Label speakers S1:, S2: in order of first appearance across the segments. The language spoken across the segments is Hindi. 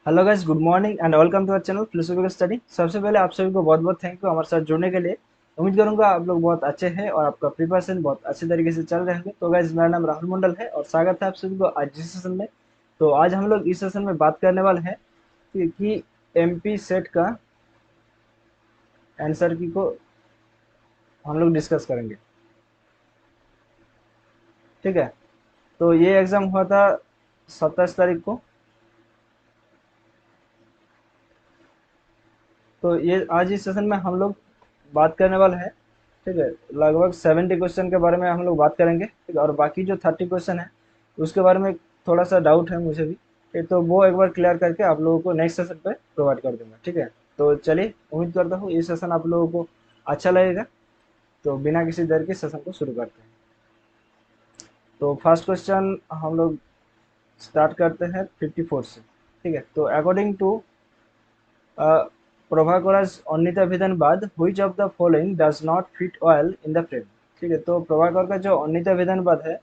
S1: Hello guys, good morning and welcome to our channel philosophical study. सबसे पहले आप सभी को बहुत बहुत थैंक यू हमारे साथ जुड़ने के लिए। उम्मीद करूंगा आप लोग बहुत अच्छे हैं और आपका प्रिपरेशन बहुत अच्छे तरीके से चल रहे होंगे। तो गाइस, मेरा नाम राहुल मंडल है और स्वागत है आप सभी को आज इस सेशन में। तो आज हम लोग इस सेशन में बात करने वाले हैं कि एमपी सेट का आंसर की को हम लोग डिस्कस करेंगे। ठीक है, तो ये एग्जाम हुआ था 27 तारीख को। तो ये आज इस सेशन में हम लोग बात करने वाले हैं। ठीक है, लगभग 70 क्वेश्चन के बारे में हम लोग बात करेंगे। ठीक है, और बाकी जो 30 क्वेश्चन है उसके बारे में थोड़ा सा डाउट है मुझे भी। ठीक, तो वो एक बार क्लियर करके आप लोगों को नेक्स्ट सेशन पे प्रोवाइड कर दूंगा। ठीक है, तो चलिए, उम्मीद करता हूँ ये सेशन आप लोगों को अच्छा लगेगा। तो बिना किसी देर के सेशन को शुरू करते हैं। तो फर्स्ट क्वेश्चन हम लोग स्टार्ट करते हैं 54 से। ठीक है, तो according to Provagoras Onita Vidanbad, which of the following does not fit well in the frame? ठीक है, तो प्रभाकर का जो अनिता विधानवाद है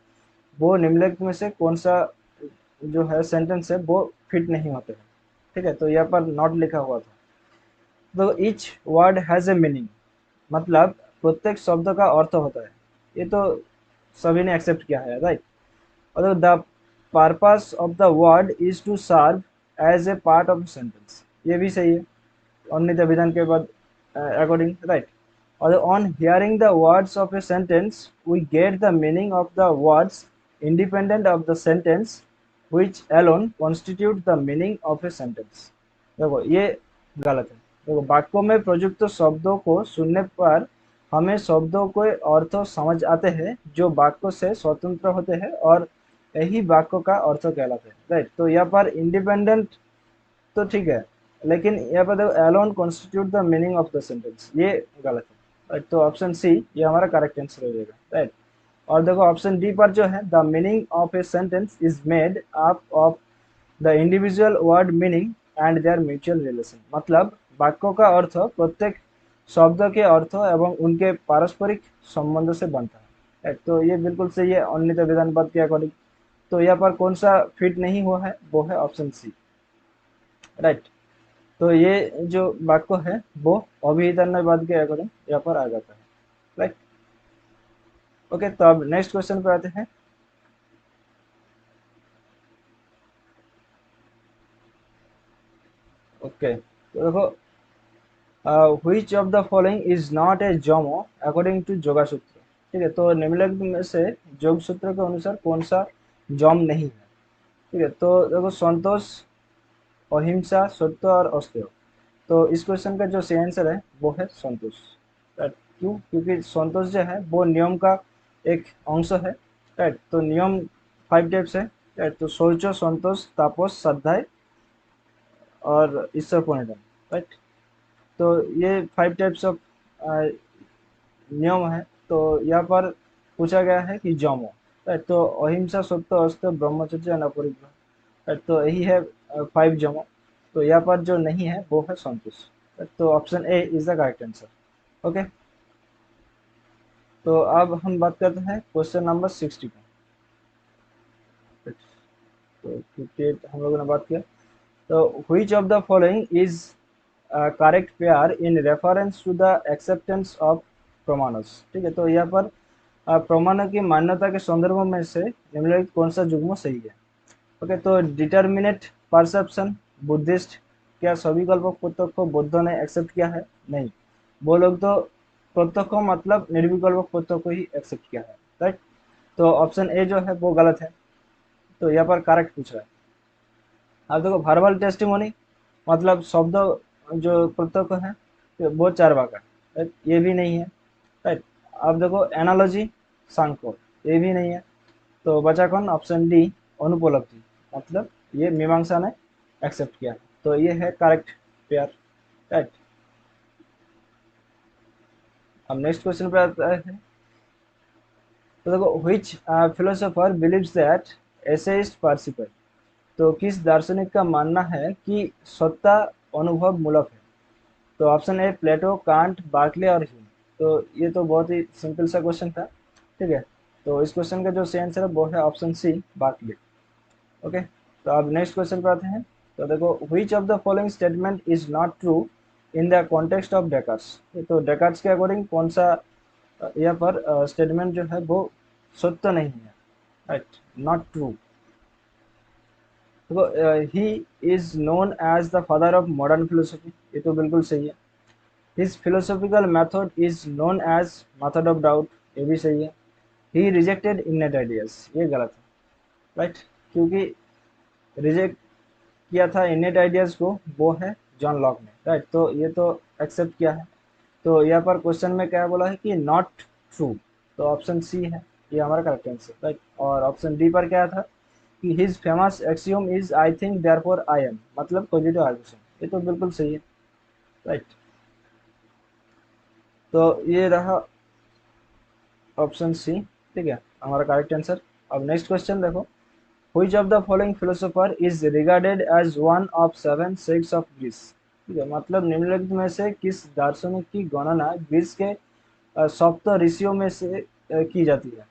S1: वो निम्नलिखित में से कौन सा जो है सेंटेंस है वो फिट नहीं होते हैं। ठीक है, तो यहाँ पर नॉट लिखा हुआ था। तो each word has a meaning, मतलब प्रत्येक शब्द का अर्थ होता है। ये तो सभी ने एक्सेप्ट किया है, राइट। और the purpose of the word is to serve as a part of sentence, ये भी सही है अन्य विधान के बाद अकॉर्डिंग, राइट। और on hearing the words of a sentence we get the meaning of the words independent of the sentence which alone constitute the meaning of a sentence। देखो ये गलत है। देखो, वाक्यों में प्रयुक्त शब्दों को सुनने पर हमें शब्दों के अर्थ समझ आते हैं जो वाक्यों से स्वतंत्र होते हैं और यही वाक्यों का अर्थ कहलाते हैं, राइट। तो यहाँ पर इंडिपेंडेंट तो ठीक है, लेकिन यहाँ पर देखो alone constitute the meaning of the sentence, ये गलत है, राइट। तो ऑप्शन सी ये हमारा करेक्ट आंसर हो जाएगा, राइट। और देखो ऑप्शन डी पर जो है the meaning of a sentence is made up of the individual word meaning and there mutual relation, मतलब वाक्यों का अर्थ प्रत्येक शब्द के अर्थ एवं उनके पारस्परिक संबंध से बनता है, राइट। तो ये बिल्कुल सही है अन्य विधान पद के अकॉर्डिंग। तो यहाँ पर कौन सा फिट नहीं हुआ है वो है ऑप्शन सी, राइट। तो ये जो वाक्य है वो अभिधन्यवाद के अकॉर्डिंग यहाँ पर आ जाता है, राइट। ओके, तो अब नेक्स्ट क्वेश्चन पे आते हैं। ओके, तो देखो which of the following is not a जोमो अकॉर्डिंग टू योगा सूत्र। ठीक है, तो निम्नलिखित में से योग सूत्र के अनुसार कौन सा जॉम नहीं है। ठीक है, तो देखो संतोष, अहिंसा, सत्य और अस्तेय। तो इस क्वेश्चन का जो सही आंसर है वो है संतोष, राइट। क्यों? क्योंकि संतोष जो है वो नियम का एक अंश है, राइट। तो नियम 5 टाइप्स है, राइट। तो शौच, संतोष, तापस, श्रद्धा और ईश्वर प्रणिधान, राइट। तो ये 5 टाइप्स ऑफ नियम है। तो यहाँ पर पूछा गया है कि जमो, राइट। तो अहिंसा, सत्य, अस्त्य, ब्रह्मचर्य और अपरिग्रह, राइट। तो यही है 5 जमो। तो यहाँ पर जो नहीं है वो है संतोष, right? तो option A is the correct answer. Okay, तो अब हम बात करते हैं क्वेश्चन नंबर 60 का। right? तो 58 हम लोगों ने बात किया। तो which of the following is correct pair in reference to the acceptance of प्रमाणस। ठीक है, तो यहाँ पर प्रमाणों की मान्यता के संदर्भ में से निम्नलिखित कौन सा जुग्म सही है। ओके, तो डिटर्मिनेट परसेप्शन बुद्धिस्ट, क्या सभी कल्पक पुस्तक को बुद्धों ने एक्सेप्ट किया है? नहीं, वो लोग तो प्रत्यक्ष को मतलब निर्विकल्पक पुस्तक को ही एक्सेप्ट किया है, राइट। तो ऑप्शन ए जो है वो गलत है। तो यहाँ पर करेक्ट पूछ रहा है। अब देखो वर्बल टेस्टिमोनी मतलब शब्द जो प्रत्यक्ष है तो वो 4 भाग है, right? ये भी नहीं है, राइट। अब देखो एनालॉजी सांख्य, ये भी नहीं है। तो बचा कौन? ऑप्शन डी अनुपलब्धि, मतलब ये मीमांसा ने एक्सेप्ट किया। तो ये है करेक्ट पेयर, राइट। अब नेक्स्ट क्वेश्चन पे आता है। तो देखो व्हिच फिलोसोफर बिलीव्स दैट ऐसे इज पार्सिपल। तो किस दार्शनिक का मानना है कि सत्ता अनुभव मूलक है। तो option A Plato, Kant, Berkeley और ह्यूम। तो ये तो बहुत ही सिंपल सा क्वेश्चन था, ठीक है। तो इस क्वेश्चन का जो सही आंसर है वो है ऑप्शन सी बार्कले। ओके, तो अब नेक्स्ट क्वेश्चन पे आते हैं। तो देखो which of the following statement is not true in the context of Descartes। तो डेकार्ट्स के अकॉर्डिंग कौन सा यहाँ पर स्टेटमेंट जो है वो सत्य नहीं है, राइट, नॉट ट्रू। देखो he is known as the father of modern philosophy, ये तो बिल्कुल सही है। His philosophical method is known as method of doubt, ये भी सही है। ही रिजेक्टेड इनेट आइडियाज, ये गलत है, राइट, क्योंकि रिजेक्ट किया था इनेट आइडियाज को वो है जॉन लॉक ने, राइट, तो ये तो एक्सेप्ट किया है। तो यहाँ पर क्वेश्चन में क्या बोला है कि नॉट ट्रू, तो ऑप्शन सी है ये हमारा करेक्ट आंसर, राइट। और ऑप्शन डी पर क्या था कि his famous axiom is I think therefore I am, मतलब पॉजिटिव आर्गुमेंट, ये तो बिल्कुल सही है, राइट। तो ये रहा ऑप्शन सी, ठीक है, हमारा करेक्ट आंसर। अब नेक्स्ट क्वेश्चन देखो, which of the following philosopher is regarded as one of seven sages of Greece। ठीक है, मतलब निम्नलिखित में से किस दार्शनिक की गणना ग्रीस के सप्त ऋषियों में से की जाती है।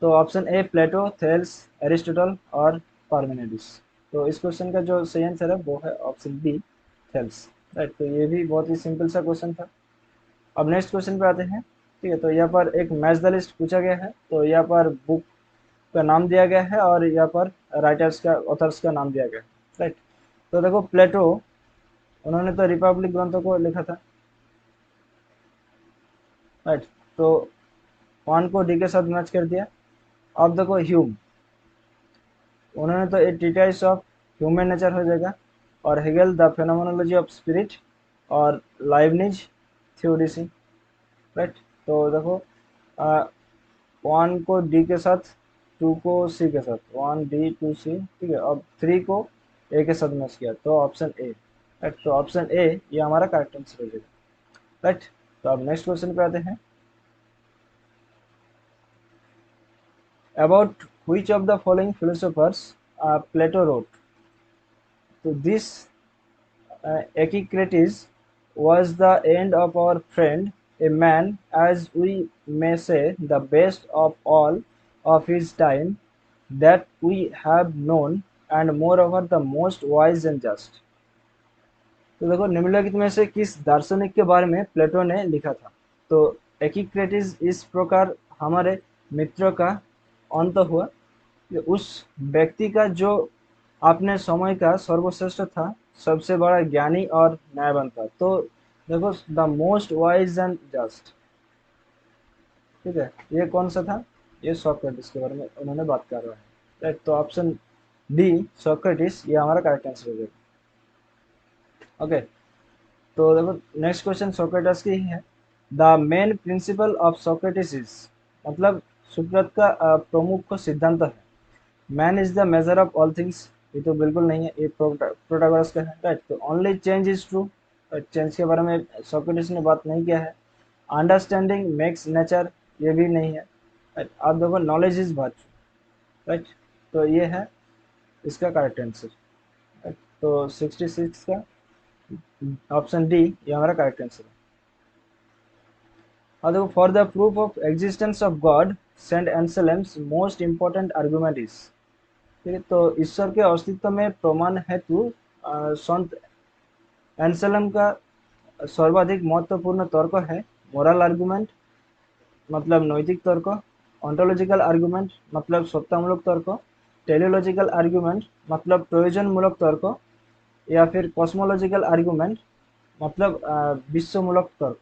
S1: तो option A Plato, Thales, Aristotle और पार्मेनिडिस। तो इस क्वेश्चन का जो सही आंसर है वो है ऑप्शन बी, थेल्स, राइट। तो ये भी बहुत ही सिंपल सा क्वेश्चन था। अब नेक्स्ट क्वेश्चन पे आते हैं, ठीक है। तो यहाँ पर एक मैच द लिस्ट पूछा गया है, तो यहाँ पर बुक का नाम दिया गया है और यहाँ पर राइटर्स का, ऑथर्स का नाम दिया गया है, राइट। तो देखो प्लेटो, उन्होंने तो रिपब्लिक ग्रंथों को लिखा था, राइट। तो वन को डी के साथ मैच कर दिया। अब देखो ह्यूम, उन्होंने तो ए ट्रीटाइज ऑफ ह्यूमन नेचर हो जाएगा, और Hegel the phenomenology of spirit, और लाइबनिज थ्योरीसी, राइट। तो देखो वन को डी के साथ, टू को सी के साथ, वन डी टू सी, ठीक है। अब थ्री को ए के साथ मैच किया, तो ऑप्शन ए, राइट। तो ऑप्शन ए ये हमारा करेक्ट आंसर हो जाएगा, राइट। तो अब नेक्स्ट क्वेश्चन पे आते हैं, about which of the following philosophers Plato wrote। तो this Echecrates was the end of our friend, a man, as we may say, the best of all of his time that we have known, and moreover the most wise and just। तो देखो निम्नलिखित में से किस दार्शनिक के बारे में प्लेटो ने लिखा था। तो एकिक्रेटिस इस प्रकार हमारे मित्र का अंत हुआ, कि उस व्यक्ति का जो अपने समय का सर्वश्रेष्ठ था, सबसे बड़ा ज्ञानी और न्यायवान था। तो देखो the most wise and just, ठीक है, ये कौन सा था, ये सोक्रेटिस के बारे में उन्होंने बात कर रहा है, राइट। तो ऑप्शन डी सोक्रेटिस ये हमारा करेक्ट आंसर हो जाएगा, ओके। तो देखो नेक्स्ट क्वेश्चन सोक्रेटिस की ही है। The main principle of Socrates is, मतलब सुकृत का प्रमुख सिद्धांत है, man is the measure of all things, ये तो बिल्कुल नहीं है, ये प्रोटागोरस का है, राइट। तो only change is true, change के बारे में सोक्रेटिस ने बात नहीं किया है। अंडरस्टैंडिंग मेक्स नेचर, ये भी नहीं है, राइट। आप देखो नॉलेज इज वर्च्यू, राइट। तो ये है इसका करेक्ट आंसर, राइट। तो 66 का ऑप्शन डी ये हमारा करेक्ट आंसर है। और देखो for the proof of existence of God Saint Anselm's most important argument is, ठीक है। तो ईश्वर के अस्तित्व में प्रमाण हेतु संत एंसेलम का सर्वाधिक महत्वपूर्ण तर्क है मोरल आर्गुमेंट, मतलब नैतिक तर्क, ऑन्टोलॉजिकल आर्गुमेंट, मतलब सत्तामूलक तर्क, टेलियोलॉजिकल आर्गुमेंट, मतलब प्रयोजनमूलक तर्क, या फिर कॉस्मोलॉजिकल आर्गुमेंट, मतलब विश्वमूलक तर्क।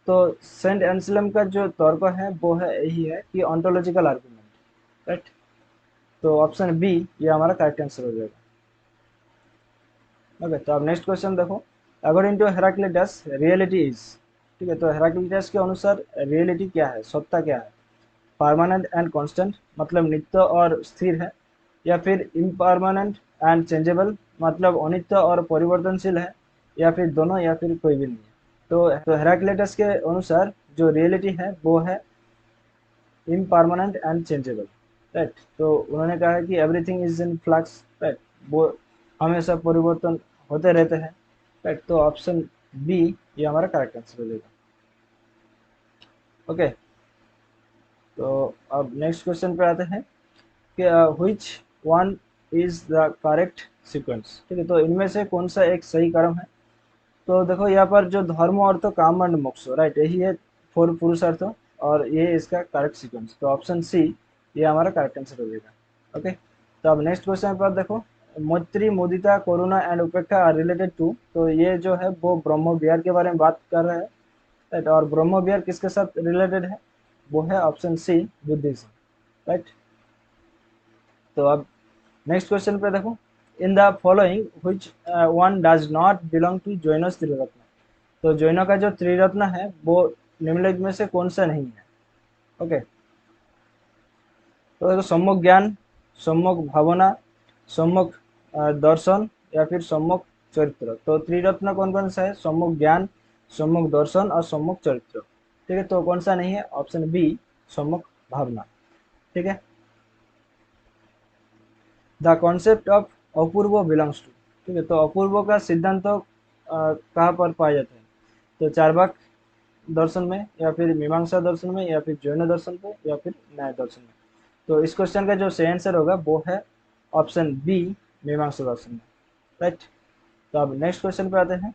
S1: तो सेंट एंसलम का जो तर्क है वो है यही है कि ऑन्टोलॉजिकल आर्गुमेंट, राइट। तो ऑप्शन बी ये हमारा करेक्ट आंसर हो जाएगा, ओके। तो अब नेक्स्ट क्वेश्चन देखो, according to Heraclitus reality is, ठीक है। तो हेराक्लिटस के अनुसार रियलिटी क्या है, सत्ता क्या है। परमानेंट एंड कांस्टेंट, मतलब नित्य और स्थिर है, या फिर इम्परमानेंट एंड चेंजेबल, मतलब अनित्य और परिवर्तनशील है, या फिर दोनों, या फिर कोई भी नहीं है। तो हेराक्लिटस के अनुसार जो रियलिटी है वो है इम्परमानेंट एंड चेंजेबल, राइट। तो उन्होंने कहा है कि everything is in flux, right, वो हमेशा परिवर्तन होते रहते हैं, राइट। तो ऑप्शन बी ये हमारा करेक्ट आंसर हो जाएगा, ओके। तो अब नेक्स्ट क्वेश्चन पे आते हैं कि which one is the correct sequence. ठीक है, तो इनमें से कौन सा एक सही क्रम है? तो देखो यहाँ पर जो धर्म अर्थ काम एंड मोक्ष, राइट, यही है फोर पुरुषार्थ, और ये इसका करेक्ट सीक्वेंस। तो ऑप्शन सी ये हमारा करेक्ट आंसर हो जाएगा। ओके, तो अब नेक्स्ट क्वेश्चन पर देखो, मैत्री, मुदिता, करुणा एंड उपेक्षा आर रिलेटेड टू। तो ये जो है वो ब्रह्म विहार के बारे में बात कर रहा है, राइट, और ब्रह्म विहार किसके साथ रिलेटेड है? वो है ऑप्शन सी, बुद्धिज्म, राइट। तो अब नेक्स्ट क्वेश्चन पे देखो, in the following which one does not belong to जैनस त्रिरत्न। तो जैनों का जो त्रिरत्न है वो निम्नलिखित में से कौन सा नहीं है? ओके, तो देखो, सम्यक ज्ञान, सम्यक भावना, सम्यक दर्शन, या फिर सम्यक चरित्र। तो त्रिरत्न कौन कौन सा है? सम्यक ज्ञान, सम्यक दर्शन और सम्यक चरित्र। ठीक है, तो कौन सा नहीं है? ऑप्शन बी, सम्यक भावना। ठीक है, the concept of apurva belongs to. ठीक है, तो अपूर्व का सिद्धांत तो कहाँ पर पाया जाता है? तो चारवाक दर्शन में, या फिर मीमांसा दर्शन में, या फिर जैन दर्शन पे, या फिर न्याय दर्शन में। तो इस क्वेश्चन का जो सही आंसर होगा वो है ऑप्शन बी, मीमांसा दर्शन में, राइट। तो अब नेक्स्ट क्वेश्चन पे आते हैं।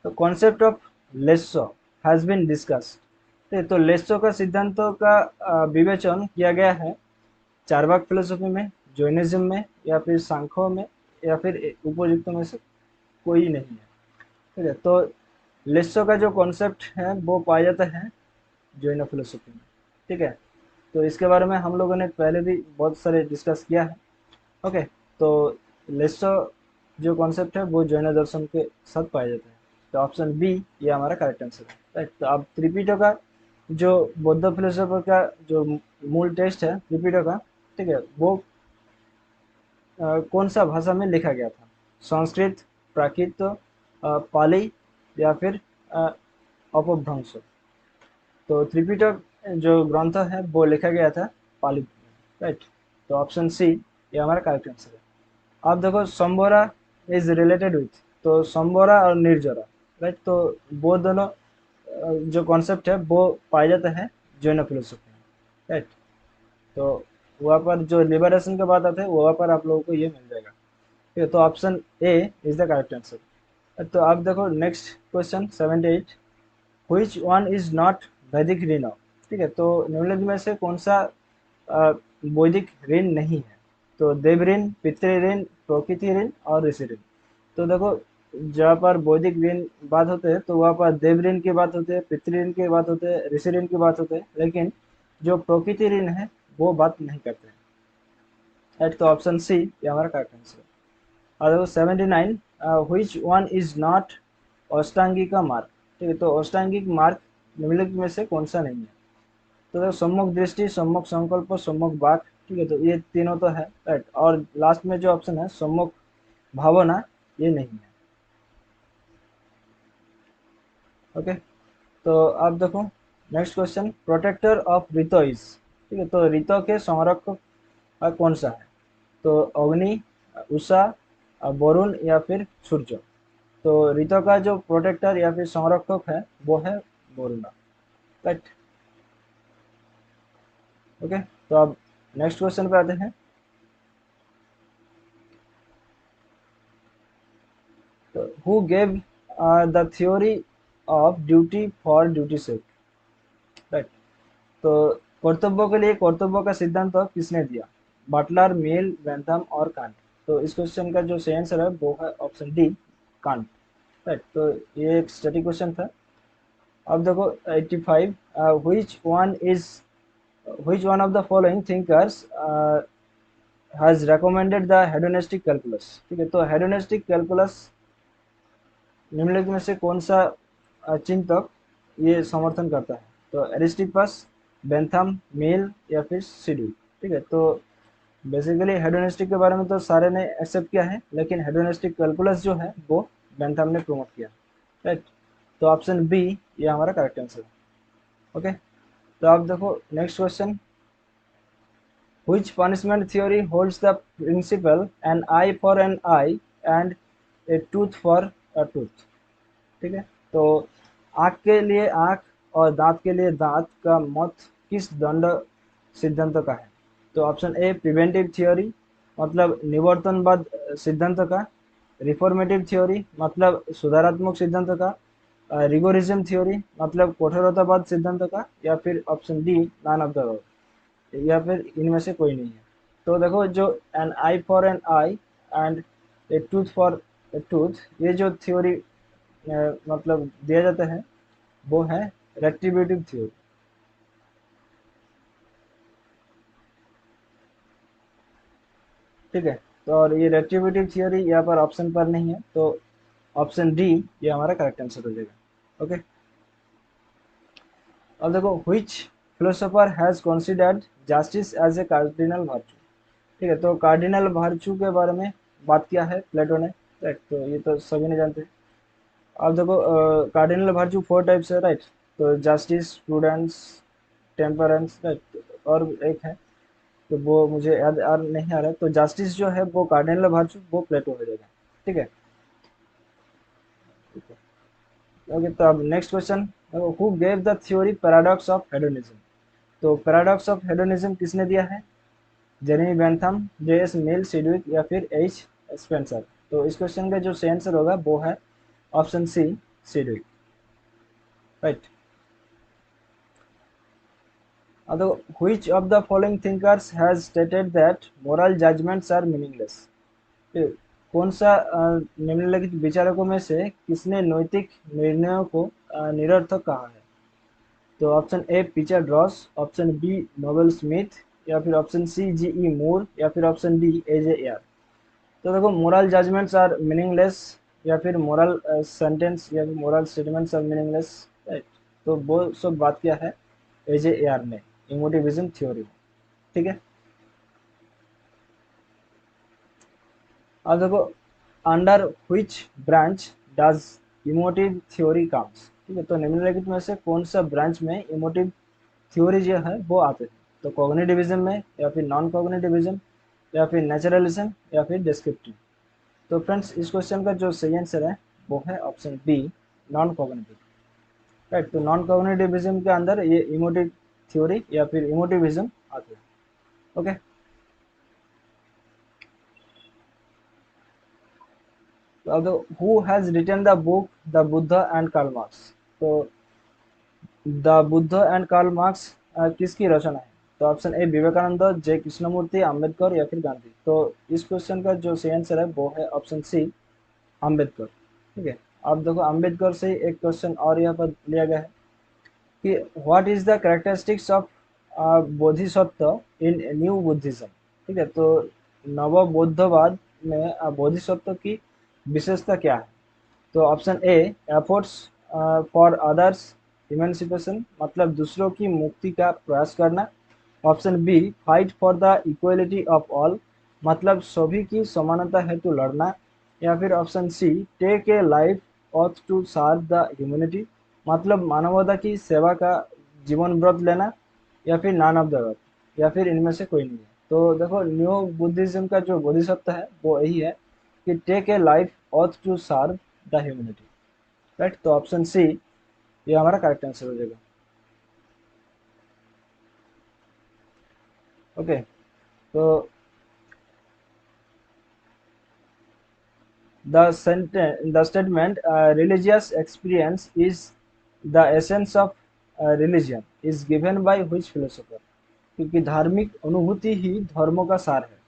S1: तो कॉन्सेप्ट ऑफ लेस्सो हैज बीन डिस्कस्ड। तो लेस्सो का सिद्धांतों का विवेचन किया गया है चारवाक फिलोसफी में, जैनिज्म में, या फिर सांख्य में, या फिर उपयुक्त में से कोई नहीं है। ठीक है, तो लेस्सो का जो कॉन्सेप्ट है वो पाया जाता है जैन फिलोसफी में। ठीक है, तो इसके बारे में हम लोगों ने पहले भी बहुत सारे डिस्कस किया है। ओके, तो लेस्सो जो कॉन्सेप्ट है वो जैन दर्शन के साथ पाया जाता है। तो ऑप्शन बी ये हमारा करेक्ट आंसर है, राइट। तो अब त्रिपिटक का जो बौद्ध फिलोसफर का जो मूल टेस्ट है त्रिपिटक का, ठीक है, वो कौन सा भाषा में लिखा गया था? संस्कृत, प्राकृत, पाली, या फिर अ, अपभ्रंश। तो त्रिपिटक जो ग्रंथ है वो लिखा गया था पाली में, राइट। तो ऑप्शन सी ये हमारा करेक्ट आंसर है। आप देखो, संबोरा इज रिलेटेड विथ। तो संबोरा और निर्जरा, राइट, तो वो दोनों जो कॉन्सेप्ट है वो पाया जाता है जैन फिलोसफी में, राइट। तो वहाँ पर जो लिबरेशन के बात आते हैं वहाँ पर आप लोगों को ये मिल जाएगा। ठीक है, तो option A is the correct answer. तो आप देखो next question 78, which one is not वैदिक ऋण। ठीक है, तो निम्नलिखित में से कौन सा अ, वैदिक ऋण नहीं है? तो देव ऋण, पितृ ऋण, प्रकृति ऋण और ऋषि ऋण। तो देखो, जहाँ पर वैदिक ऋण बात होते हैं तो वहाँ पर देव ऋण की बात होती है, पितृ ऋण की बात होते हैं, ऋषि ऋण की बात होते हैं, लेकिन जो प्रकृति ऋण है वो बात नहीं करते हैं, राइट। तो ऑप्शन सी ये हमारा करेक्ट आंसर है। और देखो 79, व्हिच वन इज नॉट अष्टांगिक मार्ग। ठीक है, तो अष्टांगिक मार्ग निम्नलिखित में से कौन सा नहीं है? तो देखो, सम्यक दृष्टि, सम्यक संकल्प, सम्यक वाक। ठीक है, तो ये तीनों तो है, राइट, और लास्ट में जो ऑप्शन है सम्यक भावना, ये नहीं है। ओके, तो आप देखो next question, protector of Rta is. ठीक है, तो ऋतो के संरक्षक कौन सा है? तो अग्नि, उषा, वरुण, या फिर सूर्य। तो ऋतु का जो प्रोटेक्टर या फिर संरक्षक है वो है वरुण, राइट। ओके, तो अब नेक्स्ट क्वेश्चन पे आते हैं। तो who gave the theory of duty for duty sake, right. तो कर्तव्य के लिए कर्तव्य का सिद्धांत किसने दिया? बटलर, मिल, बेंथम और कांट। तो इस क्वेश्चन का जो सही आंसर है वो है ऑप्शन डी, कांट, राइट। तो ये एक स्टडी क्वेश्चन था। अब देखो 85, which one is which one of the following thinkers has recommended the hedonistic calculus। ठीक है, तो hedonistic calculus निम्नलिखित में से कौन सा चिंतक ये समर्थन करता है? तो एरिस्टिपस, बेंथम, मिल, या फिर सिड्यूल। ठीक है, तो बेसिकली हेडोनिस्टिक के बारे में तो सारे ने एक्सेप्ट किया है, लेकिन हेडोनिस्टिक कैलकुलस जो है वो बेंथम ने प्रमोट किया, राइट। तो ऑप्शन बी ये हमारा करेक्ट आंसर है। ओके, तो आप देखो next question, which punishment theory holds the principle an eye for an eye and a tooth for a tooth। ठीक है, तो आंख के लिए आंख और दांत के लिए दांत का मत किस दंड सिद्धांत का है? तो ऑप्शन ए प्रिवेंटिव थियोरी, मतलब निवर्तनवाद सिद्धांत का, रिफॉर्मेटिव थ्योरी मतलब सुधारात्मक सिद्धांत का, रिगोरिज्म थ्योरी मतलब कठोरतावाद सिद्धांत का, या फिर option D none of the above, या फिर इनमें से कोई नहीं है। तो देखो जो an eye for an eye and a tooth for a tooth, ये जो थ्योरी मतलब दिया जाता है वो है रेट्रीब्यूटिव थ्योरी। ठीक है, तो और ये रेट्रीब्यूटिव थ्योरी यहाँ पर ऑप्शन पर नहीं है, तो ऑप्शन डी ये हमारा करेक्ट आंसर हो जाएगा। ओके, अब देखो which philosopher has considered justice as a cardinal virtue. ठीक है, तो कार्डिनल वर्च्यू के बारे में बात किया है प्लेटो ने, राइट, तो ये तो सभी ने जानते हैं। अब देखो कार्डिनल वर्च्यू फोर टाइप्स है, राइट, तो जस्टिस, प्रूडेंस, टेम्परेंस, राइट, और एक है तो वो मुझे याद नहीं आ रहा है, तो जस्टिस जो है वो कार्डिनल वर्च्यू, वो प्लेटो हो जाएगा। ठीक है, ओके, तो अब next question, who gave the theory paradox of hedonism. तो पैराडॉक्स ऑफ हेडोनिज्म किसने दिया है? Jeremy Bentham, J S. Mill, Sidgwick, या फिर एच. स्पेंसर। तो इस क्वेश्चन का जो सही आंसर होगा वो है ऑप्शन सी, सिडविक, राइट। अब which of the following thinkers has stated that moral judgments are meaningless? कौन सा निम्नलिखित विचारकों में से किसने नैतिक निर्णयों को निरर्थक कहा है? तो option A Peter Ross, option B Noble Smith, या फिर ऑप्शन सी जी ई मूर, या फिर ऑप्शन डी एजे एयर। तो देखो मोरल जजमेंट्स आर मीनिंगलेस, या फिर मोरल सेंटेंस या फिर moral statements are meaningless, right, तो वो सब बात किया है एजे एयर ने इमोटिविज्म थ्योरी में। ठीक है, अब देखो under which branch does emotive theory comes. ठीक है, तो निम्नलिखित में से कौन सा ब्रांच में इमोटिव थ्योरी जो है वो आते हैं? तो कॉग्निटिविज्म में, या फिर नॉन कॉग्निटिविज्म, या फिर नेचुरलिज्म, या फिर डिस्क्रिप्टिव। तो फ्रेंड्स इस क्वेश्चन का जो सही आंसर है वो है option B, non cognitive, right. तो नॉन कॉग्निटिविज्म के अंदर ये इमोटिव थ्योरी या फिर इमोटिविज्म आते हैं। ओके, तो अब who has written the book the Buddha and Karl Marx. तो the Buddha and Karl Marx किसकी रचना है? तो option A Vivekananda, J Krishnamurti, Ambedkar, या फिर गांधी। तो इस क्वेश्चन का जो सही आंसर है वो है ऑप्शन सी, अंबेडकर। ठीक है, अब देखो अंबेडकर से एक क्वेश्चन और यहाँ पर लिया गया है कि what is the characteristics of Bodhisattva in new Buddhism. ठीक है, तो नव बौद्धवाद में बोधिसत्व की विशेषता क्या है? तो option A efforts for others emancipation मतलब दूसरों की मुक्ति का प्रयास करना, option B fight for the equality of all मतलब सभी की समानता हेतु लड़ना, या फिर option C take a life oath to serve the humanity मतलब मानवता की सेवा का जीवन व्रत लेना, या फिर नॉन ऑफ द अबव, या फिर इनमें से कोई नहीं है। तो देखो न्यू बुद्धिज्म का जो बोधिसत्व है वो यही है कि take a life oath to serve the humanity, right. तो ऑप्शन सी ये हमारा करेक्ट आंसर हो जाएगा। ओके, तो the statement religious experience is the essence of religion is given by which philosopher। क्योंकि धार्मिक अनुभूति ही धर्मों का सार है,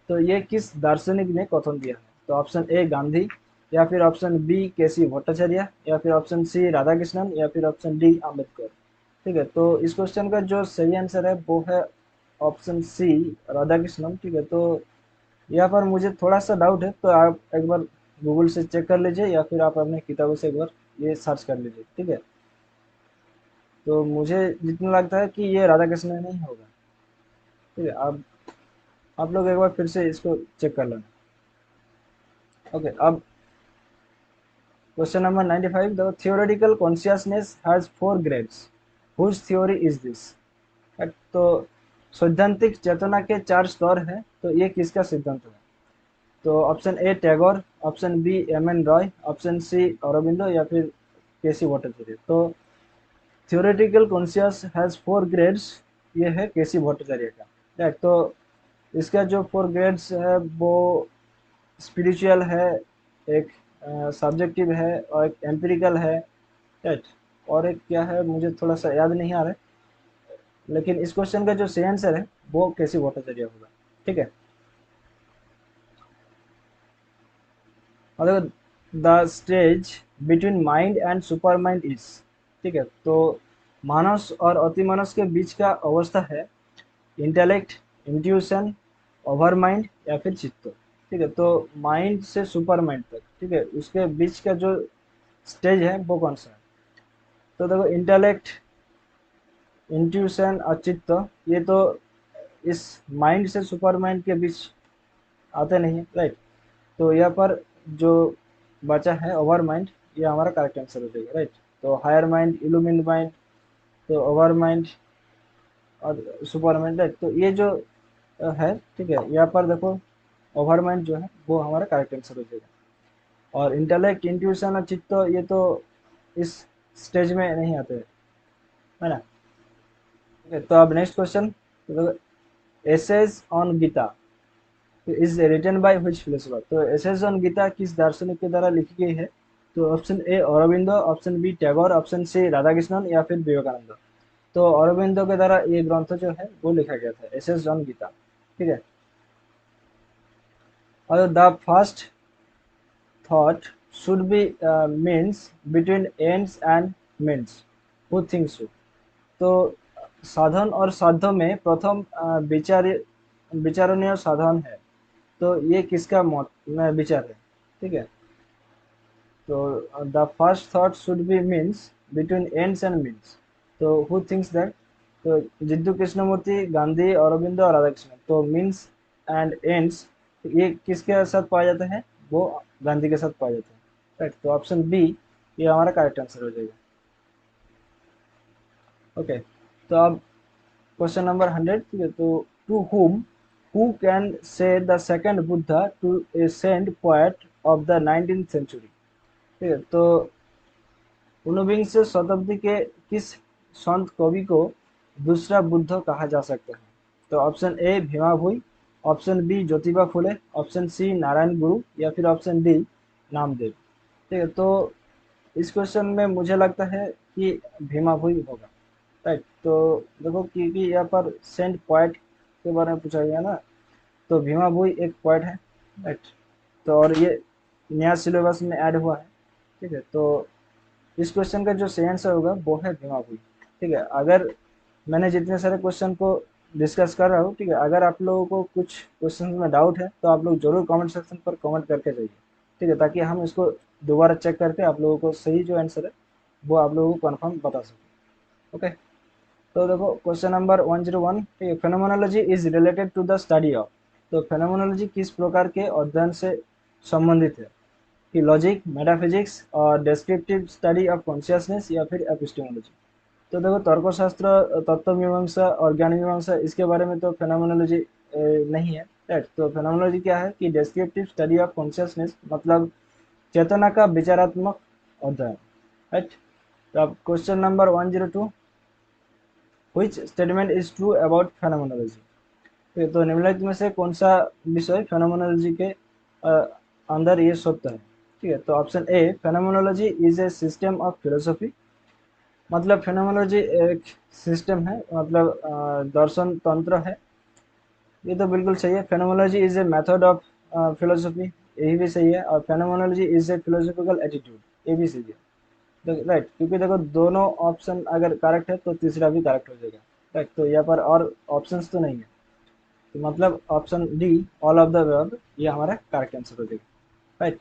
S1: तो ये किस दार्शनिक ने कथन दिया है? तो ऑप्शन ए गांधी, या फिर ऑप्शन बी केसी भट्टाचार्य, या फिर ऑप्शन सी राधाकृष्णन, या फिर ऑप्शन डी अम्बेडकर। ठीक है, तो इस क्वेश्चन का जो सही आंसर है वो है ऑप्शन सी, राधाकृष्णन। ठीक है, तो यहाँ पर मुझे थोड़ा सा डाउट है, तो आप एक बार गूगल से चेक कर लीजिए, या फिर आप अपने किताबों से एक बार ये सर्च कर लीजिए। ठीक है, तो मुझे जितना लगता है कि ये राधा कृष्ण नहीं होगा। ठीक है, आप लोग एक बार फिर से इसको चेक कर लेना। ओके, अब question number 95, the theoretical consciousness has four grades, whose theory is this. तो सैद्धांतिक चेतना के चार स्तर हैं, तो ये किसका सिद्धांत है? तो option A Tagore, option B M N Roy, option C Aurobindo, या फिर केसी भट्टाचार्य। तो theoretical conscious has four grades, ये है केसी भट्टाचार्य का, राइट। तो इसका जो 4 ग्रेड्स है वो स्पिरिचुअल है, एक सब्जेक्टिव है और एक एम्पिरिकल है, राइट। और एक क्या है मुझे थोड़ा सा याद नहीं आ रहा है, लेकिन इस क्वेश्चन का जो सही आंसर है वो केसी भट्टाचार्य होगा, ठीक है। मतलब the stage between mind and super mind is, ठीक है। तो मानस और अतिमानस के बीच का अवस्था है इंटेलेक्ट, इंट्यूशन, ओवर माइंड या फिर चित्त, ठीक है। तो माइंड से सुपर माइंड तक, ठीक है, उसके बीच का जो स्टेज है वो कौन सा है? तो देखो इंटेलेक्ट, इंट्यूशन और चित्त, ये तो इस माइंड से सुपर माइंड के बीच आते नहीं है, राइट। तो यहाँ पर जो बचा है ओवर माइंड, ये हमारा करेक्ट आंसर हो जाएगा, राइट। तो हायर माइंड, इल्यूमिन माइंड, तो ओवर माइंड और सुपर माइंड, राइट। तो ये जो है, ठीक है, यहाँ पर देखो ओवर माइंड जो है वो हमारा करेक्ट आंसर हो जाएगा। और इंटेलेक्ट, इंट्यूशन और चित्त ये तो इस स्टेज में नहीं आते, है ना। ठीक है, तो अब next question, essays on Gita is written by which philosopher. तो एसेज ऑन गीता किस दार्शनिक के द्वारा लिखी गई है? तो option A Aurobindo, option B Tagore, option C Radhakrishnan या फिर विवेकानंद। तो अरविंदो के द्वारा ये ग्रंथ जो है वो लिखा गया था, एसेज ऑन गीता, ठीक है। और the first thought should be means between ends and means, who thinks so। तो साधन और साध्य में प्रथम विचारणीय साधन है, तो ये किसका मत में विचार है, ठीक है। तो the first thought should be means between ends and means, तो हु थिंक्स दैट? तो जिद्दू कृष्णमूर्ति, गांधी, अरविंदो और राधाकृष्णन। तो मीन्स एंड एंड्स ये किसके साथ पाया जाता है? वो गांधी के साथ पाया जाता है, राइट। तो ऑप्शन बी ये हमारा करेक्ट आंसर हो जाएगा, ओके। तो अब क्वेश्चन नंबर 100, ठीक है। तो to whom who can say the second Buddha to a saint poet of the 19th century, ठीक है। तो ऊनविंश शताब्दी के किस संत कवि को दूसरा बुद्ध कहा जा सकता है? तो option A Bhima Bhoi, option B Jyotiba Phule, option C Narayana Guru या फिर ऑप्शन डी नामदेव, ठीक है। तो इस क्वेश्चन में मुझे लगता है कि भीमा भोई होगा, राइट। तो देखो क्योंकि यहाँ पर सेंट पोएट के बारे में पूछा गया ना, तो भीमा भोई एक पोएट है, राइट। तो और ये नया सिलेबस में ऐड हुआ है, ठीक है। तो इस क्वेश्चन का जो सही आंसर होगा वो है भीमा भोई, ठीक है। अगर मैंने जितने सारे क्वेश्चन को डिस्कस कर रहा हूँ, ठीक है, अगर आप लोगों को कुछ क्वेश्चन में डाउट है तो आप लोग जरूर कमेंट सेक्शन पर कमेंट करके जाइए, ठीक है, ताकि हम इसको दोबारा चेक करके आप लोगों को सही जो आंसर है वो आप लोगों को कन्फर्म बता सकें, ओके। तो देखो क्वेश्चन नंबर 101, ठीक है। Phenomenology is related to the study of. तो फेनोमेनोलॉजी किस प्रकार के अध्ययन से संबंधित है? कि लॉजिक, मेटाफिजिक्स और डिस्क्रिप्टिव स्टडी ऑफ कॉन्शियसनेस या फिर एपिस्टेमोलॉजी। तो देखो तर्कशास्त्र, तत्व मीमांसा और ज्ञान मीमांसा, इसके बारे में तो फेनोमेनोलॉजी नहीं है, राइट। तो फेनोमेनोलॉजी क्या है कि डिस्क्रिप्टिव स्टडी ऑफ कॉन्शियसनेस, मतलब चेतना का विचारात्मक अध्ययन, राइट। तो अब question number 102, which statement is true about phenomenology. तो निम्नलिखित में से कौन सा विषय फेनोमेनोलॉजी के अ, अंदर ये सत्य है, ठीक है। तो option A phenomenology is a system of philosophy, मतलब फेनोमेनोलॉजी एक सिस्टम है, मतलब दर्शन तंत्र है, ये तो बिल्कुल सही है। Phenomenology is a method of philosophy, यही भी सही है। और phenomenology is a philosophical attitude, ये भी सही है, तो राइट। क्योंकि देखो दोनों ऑप्शन अगर करेक्ट है तो तीसरा भी करेक्ट हो जाएगा, राइट। तो यहाँ पर और ऑप्शंस तो नहीं है, तो मतलब option D all of the above ये हमारा करेक्ट आंसर हो जाएगा, राइट।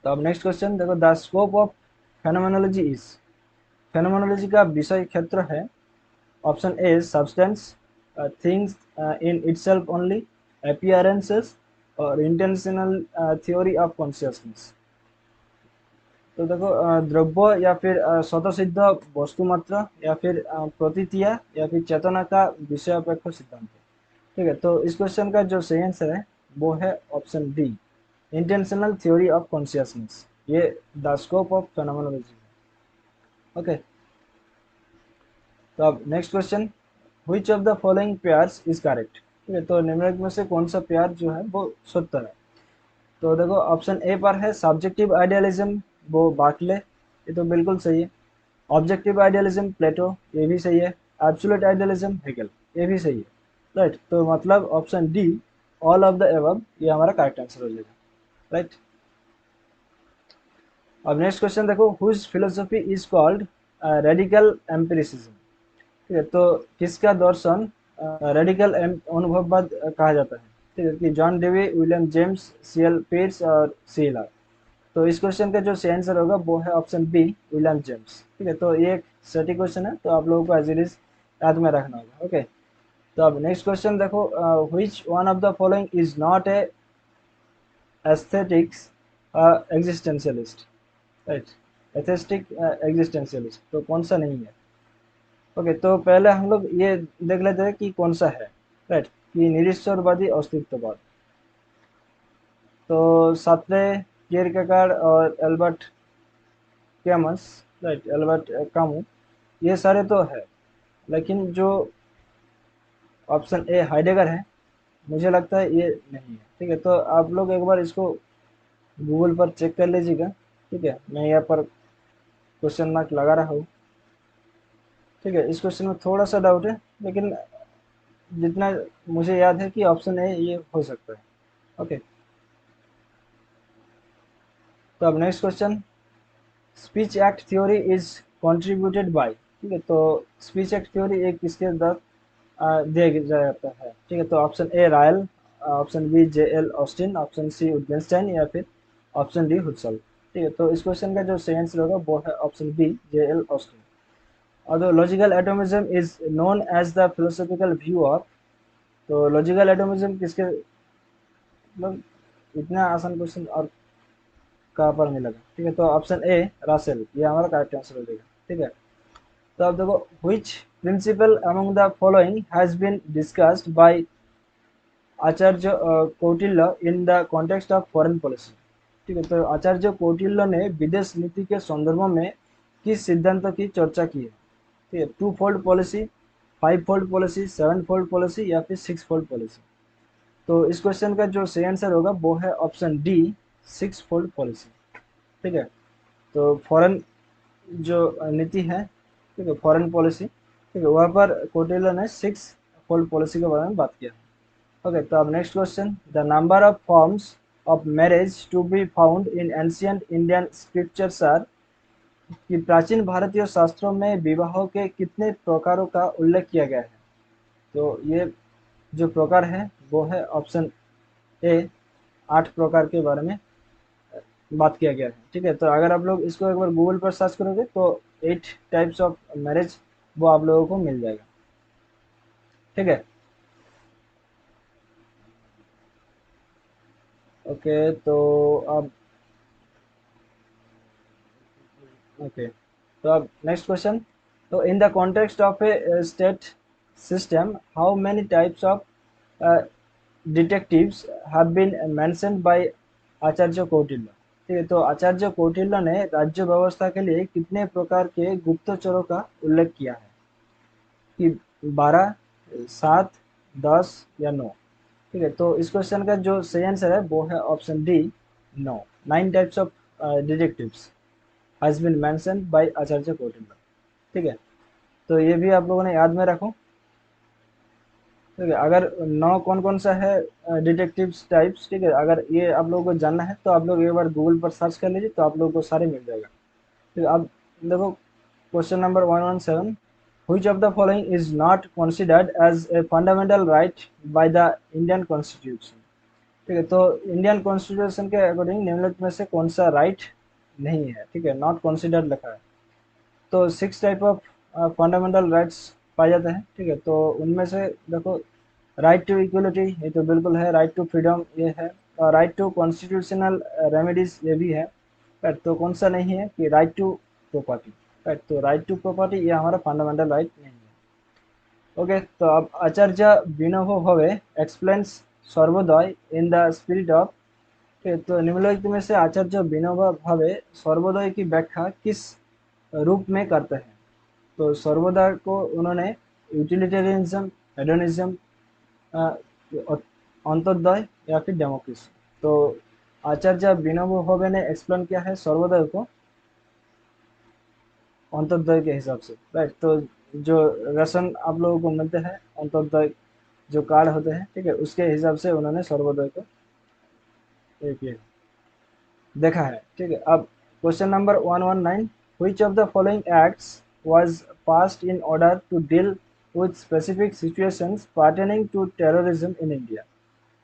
S1: तो अब नेक्स्ट क्वेश्चन देखो, the scope of phenomenology is. Phenomenology का विषय क्षेत्र है, option a substance, things in itself only, appearances और इंटेंशनल थ्योरी ऑफ कॉन्शियसनेस। तो देखो द्रव्य या फिर स्वतःसिद्ध वस्तुमात्र या फिर प्रतीतिया या फिर चेतना का विषयापेक्ष सिद्धांत, ठीक है। तो इस क्वेश्चन का जो सही आंसर है वो है option D intentional theory of consciousness, ये the scope of phenomenology, okay. तो अब next question, which of the following pairs is correct, ठीक है, तो निम्नलिखित में से कौन सा पेयर जो है वो सत्य है। तो देखो ऑप्शन ए पर है सब्जेक्टिव आइडियलिज्म, वो बार्कले, ये तो बिल्कुल सही है। ऑब्जेक्टिव आइडियलिज्म प्लेटो, ये भी सही है। एब्सोल्यूट आइडियलिज्म हेगल, ये भी सही है। राइट, तो मतलब option D all of the above ये हमारा करेक्ट आंसर हो जाएगा। राइट, अब नेक्स्ट क्वेश्चन देखो, whose philosophy is called radical empiricism, ठीक है, तो किसका दर्शन रेडिकल अनुभववाद कहा जाता है, ठीक है, कि John Dewey, William James, CL Pitts और सीएलआर। तो इस क्वेश्चन का जो सही आंसर होगा वो है ऑप्शन बी विलियम जेम्स, ठीक है, तो ये एक सटीक क्वेश्चन है, तो आप लोगों को एज इट इज याद में रखना होगा। ओके, तो अब नेक्स्ट क्वेश्चन देखो, which one of the following is not a aesthetics existentialist, right, atheistic existentialist, तो कौन सा नहीं है। ओके, तो पहले हम लोग ये देख लेते हैं कि कौन सा है। राइट, कि निरीश्वरवादी अस्तित्ववाद। तो सातरे, कियरकेगार्ड और एल्बर्ट कैमस, राइट, एल्बर्ट कामू, ये सारे तो है, लेकिन जो ऑप्शन ए हाइडेगर है, मुझे लगता है ये नहीं है। ठीक है, तो आप लोग एक बार इसको गूगल पर चेक कर लीजिएगा। ठीक है, मैं यहाँ पर क्वेश्चन मार्क लगा रहा हूँ। ठीक है, इस क्वेश्चन में थोड़ा सा डाउट है, लेकिन जितना मुझे याद है कि ऑप्शन ए ये हो सकता है। ओके, तो अब next question, speech act theory is contributed bye, ठीक है, तो स्पीच एक्ट थ्योरी एक किसके द्वारा दिया जाता है। ठीक है, तो option A Ryle, option B J L Austin, option C Wittgenstein, या फिर ऑप्शन डी हुसल। ठीक है, तो इस क्वेश्चन का जो सही आंसर होगा वो है option B J L Austin. और logical atomism is known as the philosophical view of, तो लॉजिकल एटोमिज्म किसके, मतलब इतना आसान क्वेश्चन और कहाँ पर मिलेगा। ठीक है, तो ऑप्शन ए रासेल, ये हमारा करेक्ट आंसर हो जाएगा। ठीक है, तो अब देखो, which principle among the following has been discussed by Acharya Kautilya in the context of foreign policy. ठीक है, तो आचार्य कौटिल्य ने विदेश नीति के संदर्भ में किस सिद्धांत की चर्चा की है। ठीक है, two fold policy, five fold policy, seven fold policy, या फिर सिक्स फोल्ड पॉलिसी। तो इस क्वेश्चन का जो सही आंसर होगा वो है option D six fold policy. ठीक है, तो फॉरेन जो नीति है, ठीक है, फॉरेन पॉलिसी, ठीक है, वहाँ पर कौटिल्य ने सिक्स फोल्ड पॉलिसी के बारे में बात किया। ओके, तो अब next question, the number of forms of marriage to be found in ancient Indian scriptures are, कि प्राचीन भारतीय शास्त्रों में विवाह के कितने प्रकारों का उल्लेख किया गया है। तो ये जो प्रकार है वो है ऑप्शन ए आठ प्रकार के बारे में बात किया गया है। ठीक है, तो अगर आप लोग इसको एक बार गूगल पर सर्च करोगे तो एट टाइप्स ऑफ मैरिज वो आप लोगों को मिल जाएगा। ठीक है, ओके, तो अब ओके, तो अब नेक्स्ट क्वेश्चन, तो in the context of a state system how many types of detectives have been mentioned by Acharya Kautilya. ठीक है, तो आचार्य कौटिल्य ने राज्य व्यवस्था के लिए कितने प्रकार के गुप्तचरों का उल्लेख किया है, कि 12, 7, 10 या 9। ठीक है, तो इस क्वेश्चन का जो सही आंसर है वो है option D 9, 9 types of detectives has been mentioned by Acharya Kautilya. ठीक है, तो ये भी आप लोगों ने याद में रखो। ठीक है, अगर नौ कौन कौन सा है डिटेक्टिव्स टाइप्स, ठीक है, अगर ये आप लोगों को जानना है तो आप लोग एक बार गूगल पर सर्च कर लीजिए, तो आप लोगों को सारे मिल जाएगा। ठीक है, अब देखो question number 117, which of the following is not considered as a fundamental right by the Indian Constitution। ठीक है, तो इंडियन कॉन्स्टिट्यूशन के अकॉर्डिंग निम्नलिखित में से कौन सा राइट नहीं है। ठीक है, नॉट कंसिडर्ड लिखा है। तो six type of fundamental rights पाए जाते हैं। ठीक है, तो उनमें से देखो, राइट टू इक्वलिटी ये तो बिल्कुल है, राइट टू फ्रीडम ये है, और राइट टू कॉन्स्टिट्यूशनल रेमेडीज ये भी है। राइट, तो कौन सा नहीं है, कि राइट टू प्रॉपर्टी। राइट, तो राइट टू प्रॉपर्टी ये हमारा फंडामेंटल राइट नहीं है। ओके, तो अब आचार्य Vinoba Bhave explains Sarvodaya in the spirit of, तो निम्नलिखित में से आचार्य विनोबा भावे सर्वोदय की व्याख्या किस रूप में करते हैं। तो सर्वोदय को उन्होंने यूटिलिटेरियनिज्म, हेडोनिज्म, अंत्योदय या फिर डेमोक्रेसी। तो आचार्य विनोबा भावे ने एक्सप्लेन किया है सर्वोदय को अंत्योदय के हिसाब से, राइट। तो जो राशन आप लोगों को मिलते हैं अंत्योदय जो कार्ड होते हैं, ठीक है, उसके हिसाब से उन्होंने सर्वोदय को एक ये देखा है, ठीक है। अब question number 119, which of the following acts was passed in order to deal with specific situations pertaining to terrorism in India.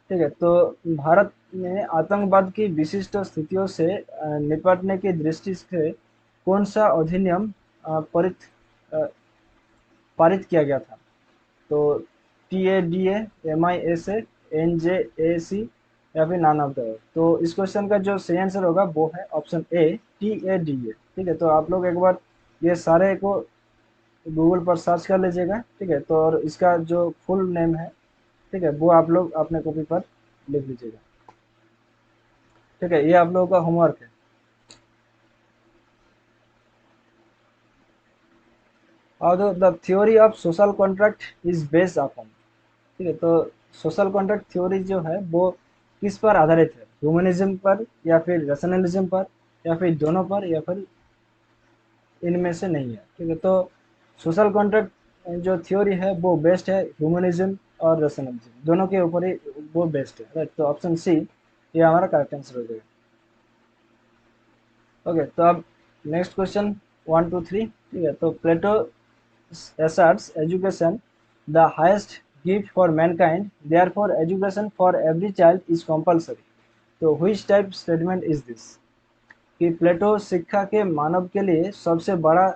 S1: ठीक है, तो भारत में आतंकवाद की विशिष्ट स्थितियों से निपटने की दृष्टि से कौन सा अधिनियम अ, पारित किया गया था? तो TADA, MISA, NJAC या फिर नॉन ऑफ द। तो इस क्वेश्चन का जो सही आंसर होगा वो है ऑप्शन ए, TADA। ठीक है, तो आप लोग एक बार ये सारे को गूगल पर सर्च कर लीजिएगा, ठीक है। तो और इसका जो फुल नेम है, ठीक है, वो आप लोग अपने कॉपी पर लिख लीजिएगा, ठीक है। ये आप लोगों का होमवर्क है। और the theory of social contract is based upon. ठीक है, तो सोशल कॉन्ट्रैक्ट थ्योरी जो है वो किस पर आधारित है? ह्यूमनिज्म पर या फिर रैशनलिज्म पर या फिर दोनों पर या फिर इनमें से नहीं है? ठीक है, तो सोशल कॉन्ट्रैक्ट जो थ्योरी है वो बेस्ड है ह्यूमनिज्म और रैशनलिज्म दोनों के ऊपर ही वो बेस्ड है, राइट। तो ऑप्शन सी ये हमारा करेक्ट आंसर हो जाएगा। ओके, तो अब नेक्स्ट क्वेश्चन 1 2 3। ठीक है, तो प्लेटो asserts education the highest gift for mankind, therefore education for every child is compulsory। तो which type statement is this? कि प्लेटो शिक्षा के मानव के लिए सबसे बड़ा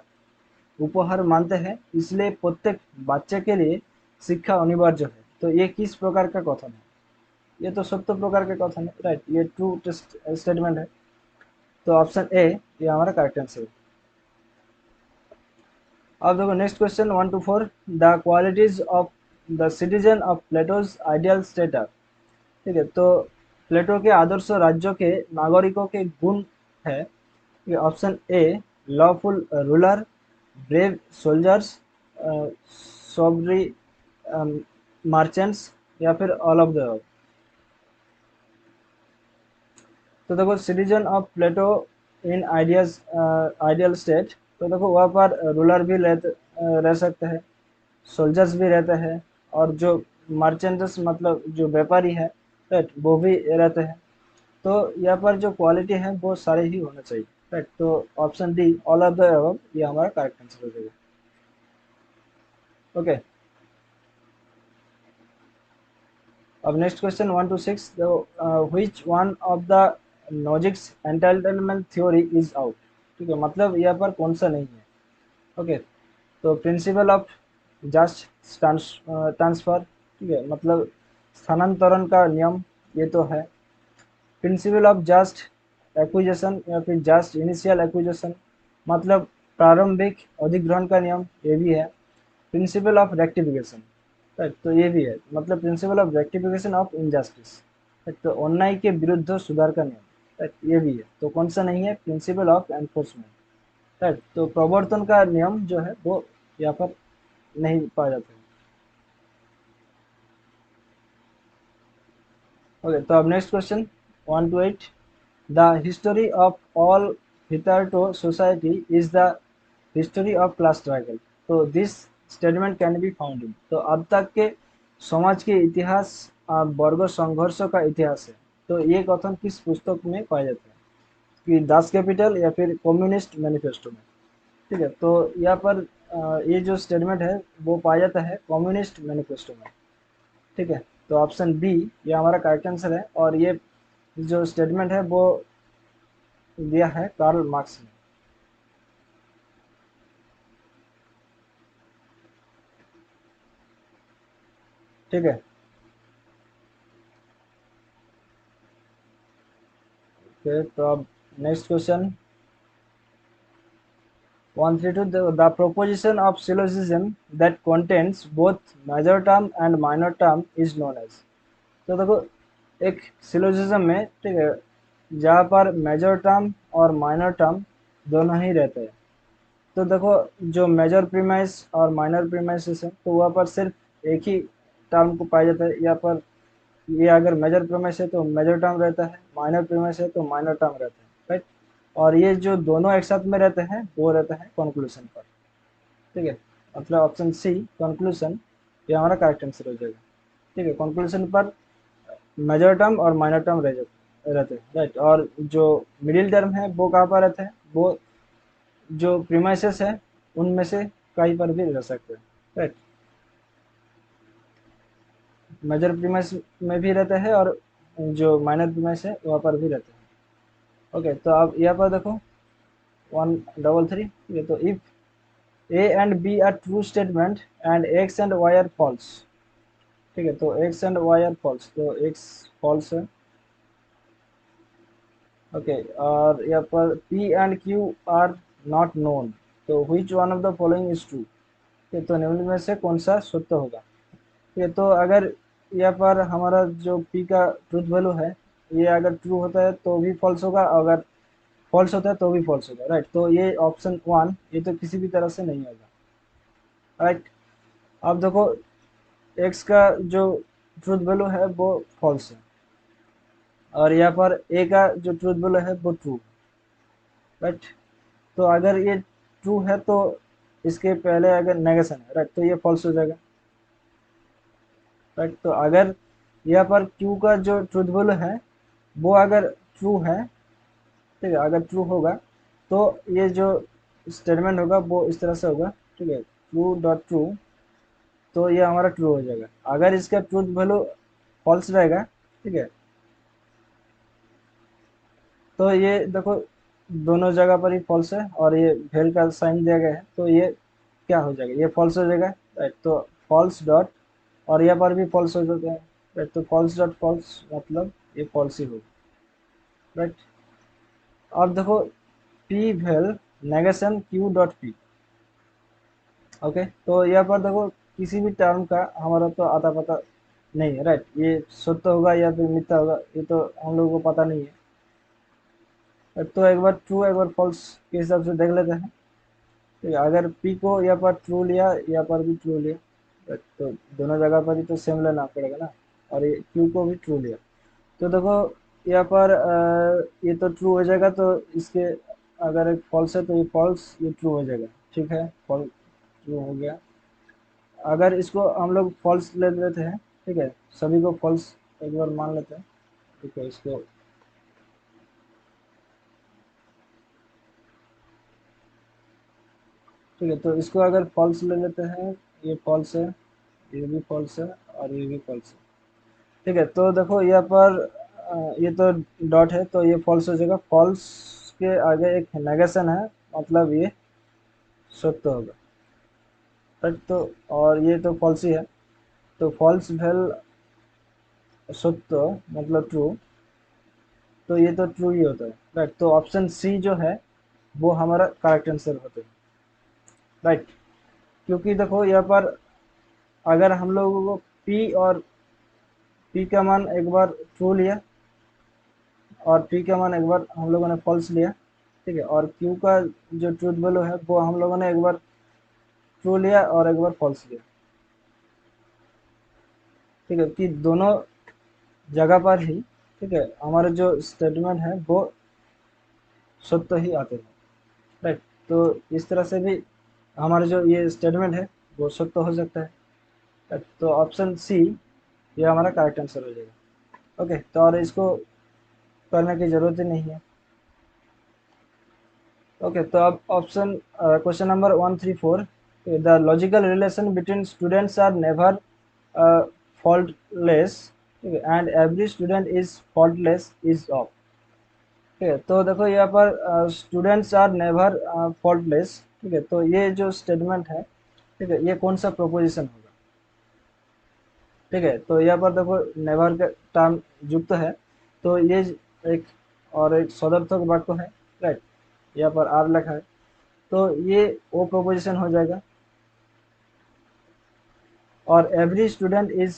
S1: उपहार मानते हैं, इसलिए प्रत्येक बच्चे के लिए शिक्षा अनिवार्य है। तो ये किस प्रकार का कथन है? ये तो सत्य प्रकार का कथन है, राइट। ये ट्रू स्टेटमेंट है। तो ऑप्शन ए ये हमारा करेक्ट आंसर है। अब देखो next question 1 to 4, the qualities of the citizen of Plato's ideal state are. ठीक है, तो प्लेटो के आदर्श राज्यों के नागरिकों के गुण है। ये option A lawful ruler, brave soldiers, sober merchants या फिर ऑल ऑफ द। तो देखो citizen of Plato in ideas ideal state, तो देखो वहाँ पर रूलर भी रह सकते हैं, सोल्जर्स भी रहते हैं, और जो मर्चेंट्स मतलब जो व्यापारी है, राइट, वो भी रहते हैं। तो यहाँ पर जो क्वालिटी है वो सारे ही होना चाहिए, राइट। तो option D all of the above ये हमारा करेक्ट आंसर हो जाएगा। ओके, अब next question 1 to 6, which one of the Nozick's entitlement theory is out. ठीक है, मतलब यहाँ पर कौन सा नहीं है? ओके, तो प्रिंसिपल ऑफ जस्ट ट्रांसफर, ठीक है, मतलब स्थानांतरण का नियम, ये तो है। प्रिंसिपल ऑफ जस्ट एक्विजिशन या फिर जस्ट इनिशियल एक्विजिशन, मतलब प्रारंभिक अधिग्रहण का नियम, ये भी है। प्रिंसिपल ऑफ रेक्टिफिकेशन, राइट, तो ये भी है, मतलब principle of rectification of injustice, right, तो अन्याय के विरुद्ध सुधार का नियम, राइट, ये भी है। तो कौन सा नहीं है? Principle of enforcement, right. तो प्रवर्तन का नियम जो है वो यहाँ पर नहीं पाया जाता है। ओके, तो अब next question 1 to 8, the history of all hitherto society is the history of class struggle। तो this statement can be found इन, तो अब तक के समाज के इतिहास वर्ग संघर्षों का इतिहास है। तो ये कथन किस पुस्तक में पाया जाता है? कि दास कैपिटल या फिर कम्युनिस्ट मैनिफेस्टो में? ठीक है, तो यहाँ पर ये जो स्टेटमेंट है वो पाया जाता है कम्युनिस्ट मैनिफेस्टो में। ठीक है, तो ऑप्शन बी ये हमारा करेक्ट आंसर है, और ये जो स्टेटमेंट है वो दिया है कार्ल मार्क्स ने। ठीक है, ओके, तो अब next question 132, the proposition of syllogism that contains both major term and minor term is known as। तो देखो एक सिलोजिज्म में, ठीक है, जहाँ पर मेजर टर्म और माइनर टर्म दोनों ही रहते हैं, तो देखो जो मेजर प्रीमाइस और माइनर प्रीमाइसेस है तो वहाँ पर सिर्फ एक ही टर्म को पाया जाता है। यहाँ पर ये अगर मेजर प्रीमाइस है तो मेजर टर्म रहता है, माइनर प्रीमाइस है तो माइनर टर्म रहता है, राइट। और ये जो दोनों एक साथ में रहते हैं वो रहता है कंक्लूजन पर। ठीक है, मतलब ऑप्शन सी कंक्लूजन ये हमारा करेक्ट आंसर हो जाएगा। ठीक है, कंक्लूजन पर मेजर टर्म और माइनर टर्म रहते हैं, राइट। और जो मिडिल टर्म है वो कहाँ पर रहते हैं, वो जो प्रीमाइसेस है उनमें से कहीं पर भी रह सकते हैं, राइट। मेजर प्रीमाइस में भी रहते हैं और जो माइनर प्रीमाइस है वहाँ पर भी रहते हैं। ओके, तो आप यहाँ पर देखो 133, ये तो if A and B are true statement and X and Y are false. ठीक है, तो X and Y are false, तो एक्स फॉल्स है। ओके, और यहाँ पर P and Q are not known, तो which one of the following is true. तो निम्न में से कौन सा सत्य होगा। ठीक है, तो अगर यहाँ पर हमारा जो पी का ट्रूथ वैल्यू है ये अगर ट्रू होता है तो भी फॉल्स होगा, अगर फॉल्स होता है तो भी फॉल्स होगा, राइट। तो ये ऑप्शन वन ये तो किसी भी तरह से नहीं होगा, राइट। अब देखो एक्स का जो ट्रूथ वैल्यू है वो फॉल्स है और यहाँ पर ए का जो ट्रूथ वैल्यू है वो ट्रू, राइट। तो अगर ये ट्रू है तो इसके पहले अगर नेगेशन है, राइट, तो ये फॉल्स हो जाएगा, राइट। तो अगर यहाँ पर क्यू का जो ट्रूथ वैल्यू है वो अगर ट्रू है, ठीक है, अगर ट्रू होगा तो ये जो स्टेटमेंट होगा वो इस तरह से होगा, ठीक है, ट्रू डॉट ट्रू, तो ये हमारा ट्रू हो जाएगा। अगर इसका ट्रूथ वैल्यू फॉल्स रहेगा, ठीक है, तो ये देखो दोनों जगह पर ही फॉल्स है और ये वेल का साइन दिया गया है तो ये क्या हो जाएगा, ये फॉल्स हो जाएगा, राइट। तो फॉल्स डॉट और यहाँ पर भी फॉल्स हो जाता है, राइट। तो फॉल्स डॉट फॉल्स मतलब ये फॉल्स ही होगा, राइट। अब देखो P well negation Q dot P. Okay, तो यहाँ पर देखो किसी भी टर्म का हमारा तो आता पता नहीं है, राइट। ये सत्य होगा या फिर मिथ्या होगा ये तो हम लोगों को पता नहीं है, तो एक बार ट्रू एक बार फॉल्स के हिसाब से देख लेते हैं। ठीक है, अगर पी को यहाँ पर ट्रू लिया यहाँ पर भी ट्रू लिया, तो दोनों जगह पर ही तो सेम लेना पड़ेगा ना। और ये क्यू को भी ट्रू लिया तो देखो यहाँ पर ये तो ट्रू हो जाएगा, तो इसके अगर एक फॉल्स है तो ये फॉल्स ये ट्रू हो जाएगा। ठीक है, फॉल्स ट्रू हो गया। अगर इसको हम लोग फॉल्स ले लेते हैं, ठीक है, सभी को फॉल्स एक बार मान लेते हैं। ठीक है, इसको ठीक है, तो इसको अगर फॉल्स ले लेते हैं, ये फॉल्स है, ये भी फॉल्स है और ये भी फॉल्स है। ठीक है, तो देखो यहाँ पर ये तो डॉट है तो ये फॉल्स हो जाएगा। फॉल्स के आगे एक नेगेशन है मतलब ये सत्य होगा, राइट। तो और ये तो फॉल्स ही है, तो फॉल्स वेल सत्य मतलब ट्रू, तो ये तो ट्रू ही होता है, राइट। तो ऑप्शन सी जो है वो हमारा करेक्ट आंसर होता है, राइट। क्योंकि देखो यहाँ पर अगर हम लोगों को पी और पी का मान एक बार ट्रू लिया और पी का मान एक बार हम लोगों ने फॉल्स लिया, ठीक है, और क्यू का जो ट्रूथ वैल्यू है वो हम लोगों ने एक बार ट्रू लिया और एक बार फॉल्स लिया। ठीक है, कि दोनों जगह पर ही, ठीक है, हमारे जो स्टेटमेंट है वो सत्य ही आते हैं, राइट। तो इस तरह से भी हमारे जो ये स्टेटमेंट है वो सत्य हो सकता है, right? तो ऑप्शन सी ये हमारा करेक्ट आंसर हो जाएगा। ओके, तो और इसको करने की जरूरत ही नहीं है। ओके, तो अब option question number 134, the logical relation between students are never faultless, ठीक है, and every student is faultless is of. ठीक है, तो देखो यहाँ पर स्टूडेंट्स आर नेवर फॉल्टलेस, ठीक है, तो ये जो स्टेटमेंट है, ठीक है, ये कौन सा प्रोपोजिशन होगा। ठीक है, तो यहाँ पर देखो नेवर का टर्म युक्त है तो ये एक और एक सदर्थक वाक्य है, राइट। यहाँ पर आर लिखा है तो ये ओ प्रोपोजिशन हो जाएगा और एवरी स्टूडेंट इज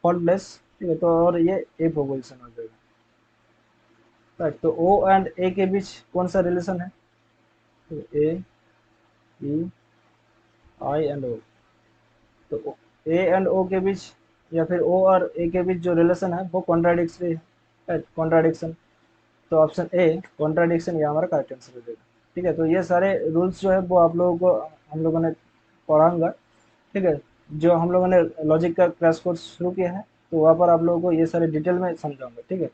S1: फॉल्टलेस, ठीक है, तो और ये ए प्रोपोजिशन हो जाएगा, राइट। तो ओ एंड ए के बीच कौन सा रिलेशन है, तो ए ई आई एंड ओ। तो ए एंड ओ के बीच या फिर ओ और ए के बीच जो रिलेशन है वो कॉन्ट्राडिक्टरी है, कॉन्ट्राडिक्शन। तो ऑप्शन ए कॉन्ट्राडिक्शन ये हमारा करेक्ट आंसर हो जाएगा। ठीक है, तो ये सारे रूल्स जो है वो आप लोगों को हम लोगों ने पढ़ाऊंगा। ठीक है, जो हम लोगों ने लॉजिक का क्रैश कोर्स शुरू किया है तो वहाँ पर आप लोगों को ये सारे डिटेल में समझाऊंगा। ठीक है,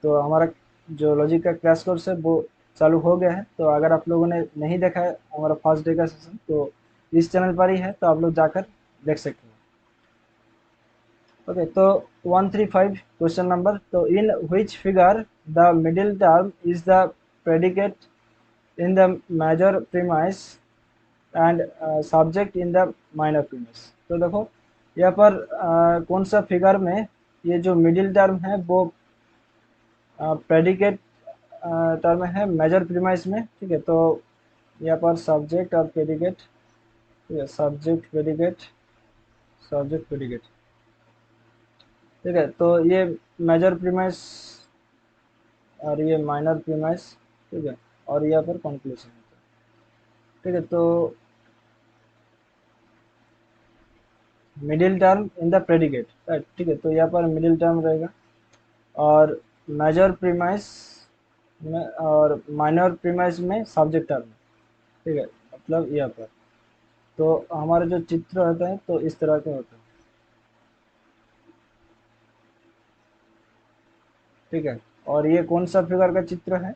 S1: तो हमारा जो लॉजिक का क्रैश कोर्स है वो चालू हो गया है। तो अगर आप लोगों ने नहीं देखा है हमारा फर्स्ट डे का सेशन तो इस चैनल पर ही है, तो आप लोग जाकर देख सकते हैं। ओके, तो 135 क्वेश्चन नंबर, तो इन which figure the middle term is the predicate in the major premise and subject in the minor premise। तो देखो यहाँ पर कौन सा फिगर में ये जो मिडिल टर्म है वो प्रेडिकेट टर्म है मेजर प्रीमाइस में। ठीक है, तो यहाँ पर सब्जेक्ट और प्रेडिकेट, ठीक है, सब्जेक्ट प्रेडिकेट, सब्जेक्ट प्रेडिकेट। ठीक है, तो ये मेजर प्रीमाइस और ये माइनर प्रीमाइस। ठीक है, और यहाँ पर कंक्लूजन होता है। ठीक है, तो middle term in the predicate, right. ठीक है, तो यहाँ पर मिडिल टर्म रहेगा और मेजर प्रीमाइस में और माइनर प्रीमाइस में सब्जेक्ट टर्म। ठीक है, मतलब यहाँ पर तो हमारे जो चित्र होते हैं तो इस तरह के होते हैं। ठीक है, और ये कौन सा फिगर का चित्र है?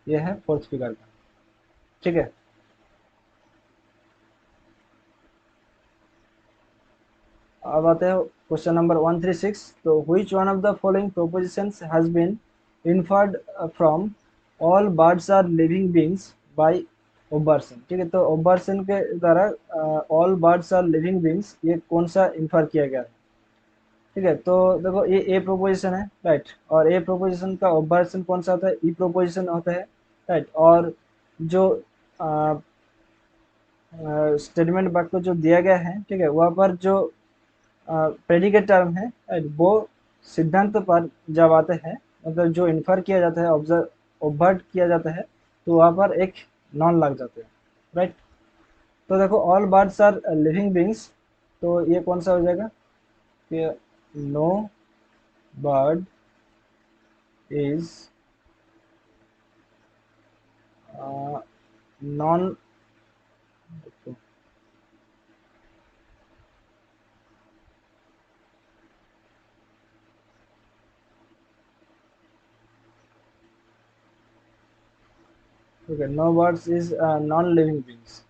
S1: ये है फोर्थ फिगर का। ठीक है, अब आते हैं क्वेश्चन नंबर 136। तो which one of the following propositions has been inferred from all birds are living beings by observation। ठीक है, तो ऑब्जर्वेशन के द्वारा all birds are living beings ये कौन सा इन्फर किया गया है? ठीक है, तो देखो ये ए प्रोपोजिशन है, राइट। और ए प्रोपोजिशन का ऑब्जर्वेशन कौन सा होता है? ई प्रोपोजिशन होता है, राइट। और जो स्टेटमेंट वाक्य जो दिया गया है, ठीक है, वहाँ पर जो प्रेडिकेट टर्म है, राइट, वो सिद्धांत पर जब आते हैं, मतलब जो इन्फर किया जाता है, ऑब्जर्व ऑब्जर्व किया जाता है, तो वहाँ पर एक नॉन लग जाते हैं, राइट। तो देखो all birds are living beings, तो ये कौन सा हो जाएगा कि नो बर्ड इज नॉन, ठीक है, no birds is non living beings.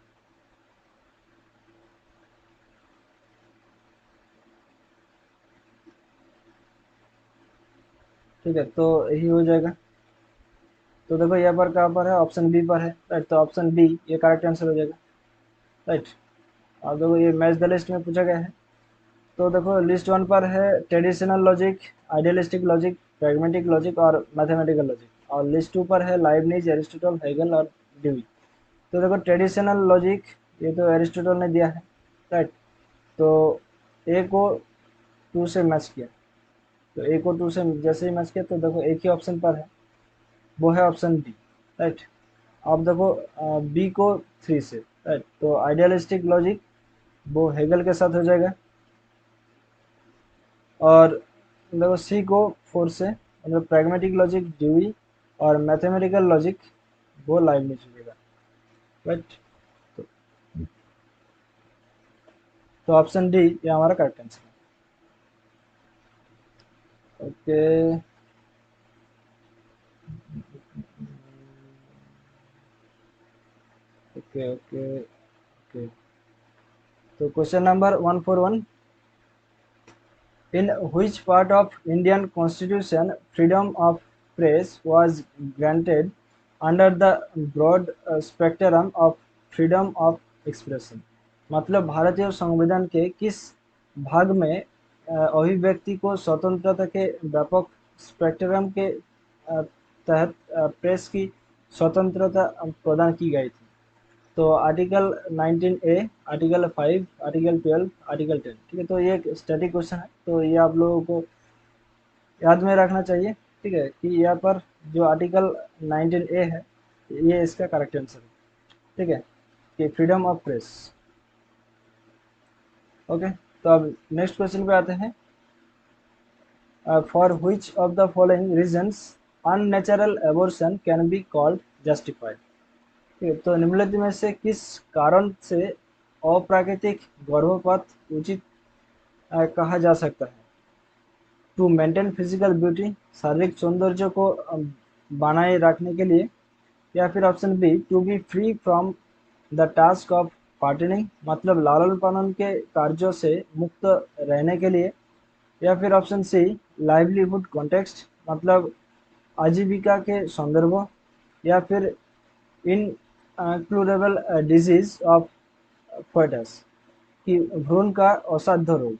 S1: ठीक है, तो यही हो जाएगा। तो देखो यहाँ पर कहाँ पर है? ऑप्शन बी पर है, राइट। तो ऑप्शन बी ये करेक्ट आंसर हो जाएगा, राइट। और देखो ये मैच द लिस्ट में पूछा गया है। तो देखो लिस्ट वन पर है traditional logic, idealistic logic, pragmatic logic और मैथमेटिकल लॉजिक। और लिस्ट टू पर है लाइबनिज, एरिस्टोटल, हेगल और ड्यूई। तो देखो ट्रेडिशनल लॉजिक ये तो एरिस्टोटल ने दिया है, राइट। तो ए को टू से मैच किया, तो ए को टू से जैसे ही मैच किया तो देखो एक ही ऑप्शन पर है, वो है ऑप्शन बी, राइट। अब देखो बी को थ्री से, राइट। तो आइडियलिस्टिक लॉजिक वो हेगल के साथ हो जाएगा। और देखो सी को फोर से मतलब प्रैग्मेटिक लॉजिक ड्यूई और मैथमेटिकल लॉजिक वो लाइबनिज हो जाएगा, राइट। तो, तो ऑप्शन डी ये हमारा करेक्ट आंसर है। Okay, okay, okay, okay. तो question number 141, in which part of Indian constitution freedom of press was granted under the broad spectrum of freedom of expression। मतलब भारतीय संविधान के किस भाग में अभिव्यक्ति को स्वतंत्रता के व्यापक स्पेक्ट्रम के तहत प्रेस की स्वतंत्रता प्रदान की गई थी? तो आर्टिकल 19 ए, आर्टिकल 5, आर्टिकल 12, आर्टिकल 10। ठीक है, तो ये एक स्टैटिक क्वेश्चन है, तो ये आप लोगों को याद में रखना चाहिए। ठीक है, कि यहाँ पर जो आर्टिकल 19 ए है ये इसका करेक्ट आंसर है। ठीक है, कि फ्रीडम ऑफ प्रेस। ओके, तो अब नेक्स्ट क्वेश्चन पे आते हैं। For which of the following reasons unnatural abortion can be called justified. ठीक है, तो निम्नलिखित में से किस कारण से अप्राकृतिक गर्भपात उचित कहा जा सकता है। टू मेंटेन फिजिकल ब्यूटी, शारीरिक सौंदर्य को बनाए रखने के लिए, या फिर option B to be free from the task of parenting, मतलब लालन पालन के कार्यों से मुक्त रहने के लिए, या फिर ऑप्शन सी लाइवलीहुड कॉन्टेक्स्ट, मतलब आजीविका के संदर्भ, या फिर इनक्लूडेबल डिजीज ऑफ फोएटस, कि भ्रूण का असाध्य रोग।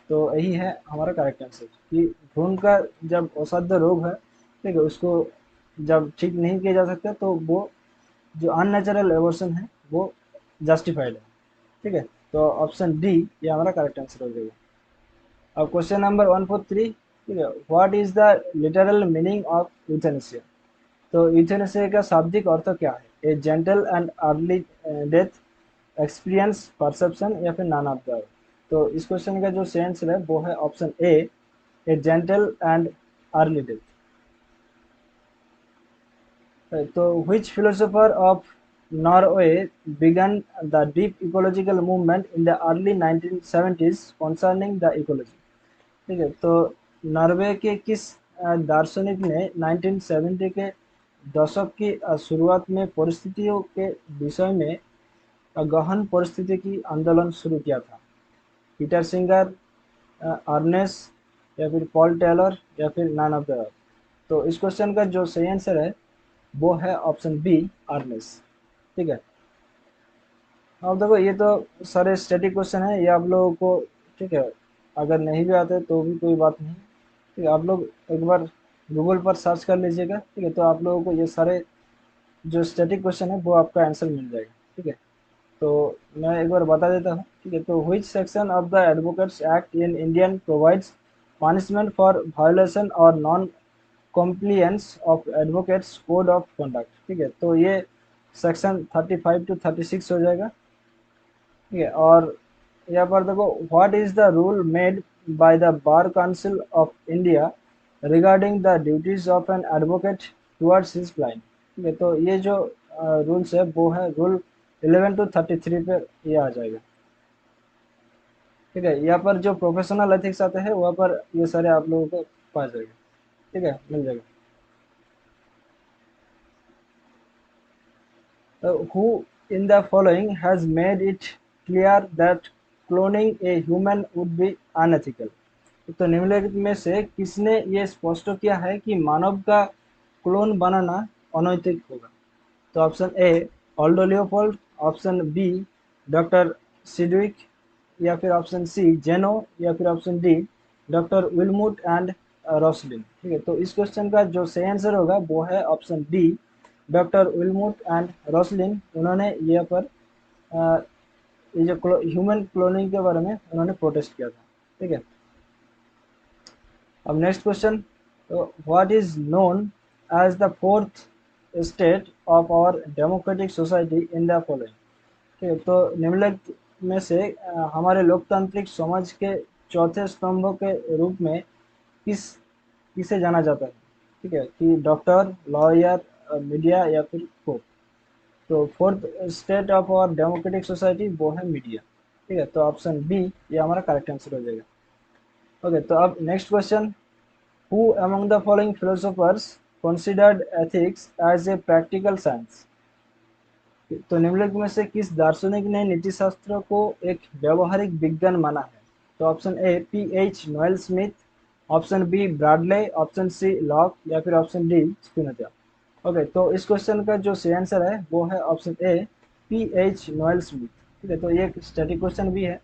S1: तो यही है हमारा करेक्ट आंसर कि भ्रूण का जब असाध्य रोग है, ठीक है, उसको जब ठीक नहीं किया जा सकता तो वो जो अननेचुरल एबॉर्शन है वो जस्टिफाइड है। ठीक है, तो ऑप्शन डी ये हमारा करेक्ट आंसर हो जाएगा। अब क्वेश्चन नंबर 143, ठीक है, what is the literal meaning of euthanasia. तो यूथेनेसिया का शाब्दिक अर्थ क्या है। ए gentle and early death, experience, perception, या फिर नॉन ऑफ द। तो इस क्वेश्चन का जो सही आंसर है वो है option A gentle and early death. तो which philosopher of Norway began the deep ecological movement in the early 1970s concerning the ecology। ठीक है, तो नॉर्वे के किस दार्शनिक ने 1970 के दशक की शुरुआत में परिस्थितियों के विषय में गहन परिस्थितिकी आंदोलन शुरू किया था। पीटर सिंगर, अर्नेस, या फिर पॉल टेलर, या फिर नॉन ऑफ द। तो इस क्वेश्चन का जो सही आंसर है वो है ऑप्शन बी अर्नेस। ठीक है, अब देखो ये तो सारे स्टैटिक क्वेश्चन है, ये आप लोगों को, ठीक है, अगर नहीं भी आते तो भी कोई बात नहीं। ठीक है, आप लोग एक बार गूगल पर सर्च कर लीजिएगा। ठीक है, तो आप लोगों को ये सारे जो स्टैटिक क्वेश्चन है वो आपका आंसर मिल जाएगा। ठीक है, तो मैं एक बार बता देता हूँ। ठीक है, तो which section of the advocates act in Indian provides punishment for violation और non compliance of advocates code of conduct. ठीक है, तो ये सेक्शन 35 टू 36 हो जाएगा। ठीक है, और यहाँ पर देखो what is the rule made by the bar council of India regarding the duties of an advocate towards his client. ठीक है, तो ये जो रूल्स है वो है रूल 11 टू 33 पे ये आ जाएगा। ठीक है, यहाँ पर जो प्रोफेशनल एथिक्स आते हैं वहाँ पर ये सारे आप लोगों को पा जाएगा। ठीक है, मिल जाएगा। Who in the following has made it clear that cloning a human would be unethical। तो निम्नलिखित में से किसने ये स्पष्ट किया है कि मानव का क्लोन बनाना अनैतिक होगा। तो option A Aldo Leopold, option B doctor Sidgwick, या फिर ऑप्शन सी जेनो, या फिर option D doctor Wilmut and Roslin. ठीक है, तो इस क्वेश्चन का जो सही आंसर होगा वो है option D doctor Wilmut and Roslin. उन्होंने यहाँ पर अ, ये जो ह्यूमन क्लोनिंग के बारे में उन्होंने प्रोटेस्ट किया था। ठीक है, अब next question. What is known as the fourth state of our democratic society in the following. ठीक है, तो निम्नलिखित में से हमारे लोकतांत्रिक समाज के चौथे स्तंभ के रूप में किस किसे जाना जाता है। ठीक है, कि डॉक्टर, लॉयर, मीडिया, या फिर कोर्ट। तो fourth state of our democratic society वो है मीडिया। ठीक है, तो ऑप्शन बी ये हमारा करेक्ट आंसर हो जाएगा। ओके, तो अब next question. Who among the following philosophers considered ethics as a practical science। तो निम्नलिखित में से किस दार्शनिक ने नीति शास्त्र को एक व्यवहारिक विज्ञान माना है। तो option A P H Nowell Smith, option B Bradley, option C Locke, या फिर ऑप्शन डी स्पिनोजा। ओके, तो इस क्वेश्चन का जो सही आंसर है वो है option A P H Nowell Smith. ठीक है, तो ये एक स्टैटिक क्वेश्चन भी है,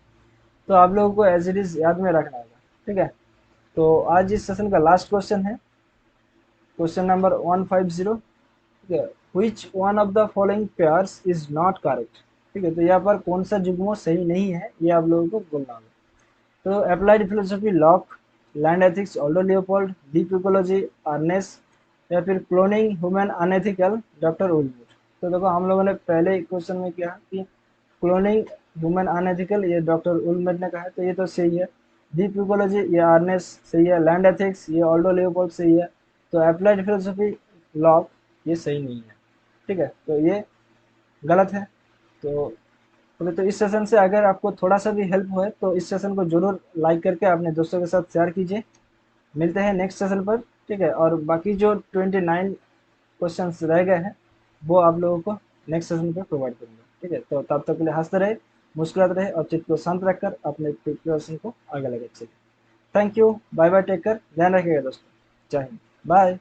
S1: तो आप लोगों को एज इट इज याद में रखना होगा। ठीक है, तो आज इस सेशन का लास्ट क्वेश्चन है क्वेश्चन नंबर 150। ठीक है, which one of the following pairs is not correct। ठीक है, तो यहाँ पर कौन सा जुग्म सही नहीं है ये आप लोगों को बोलना होगा। तो applied philosophy Locke, land ethics Aldo Leopold, deep ecology Naess, या फिर cloning human unethical doctor Wilmut. तो देखो हम लोगों ने पहले क्वेश्चन में किया कि क्लोनिंग ह्यूमन अनएथिकल, ये डॉक्टर उलमेट ने कहा है, तो ये तो सही है। डीप इकोलॉजी ये आर्नेस सही है। लैंड एथिक्स ये ऑल्डो लियोपोल्ड सही है। तो अप्लाइड फिलोसफी लॉक ये सही नहीं है। ठीक है, तो ये गलत है। तो बोले तो इस सेशन से अगर आपको थोड़ा सा भी हेल्प हुए तो इस सेशन को जरूर लाइक करके अपने दोस्तों के साथ शेयर कीजिए। मिलते हैं नेक्स्ट सेशन पर। ठीक है, और बाकी जो 29 क्वेश्चंस रह गए हैं वो आप लोगों को नेक्स्ट सेशन पे प्रोवाइड करूंगा। ठीक है, तो तब तक के लिए हंसते रहे, मुस्कुराते रहे और चित्त को शांत रखकर अपने प्रिपरेशन को आगे लगे चलिए। Thank you, bye bye, take care, ध्यान रखिएगा दोस्तों। जय हिंद, बाय।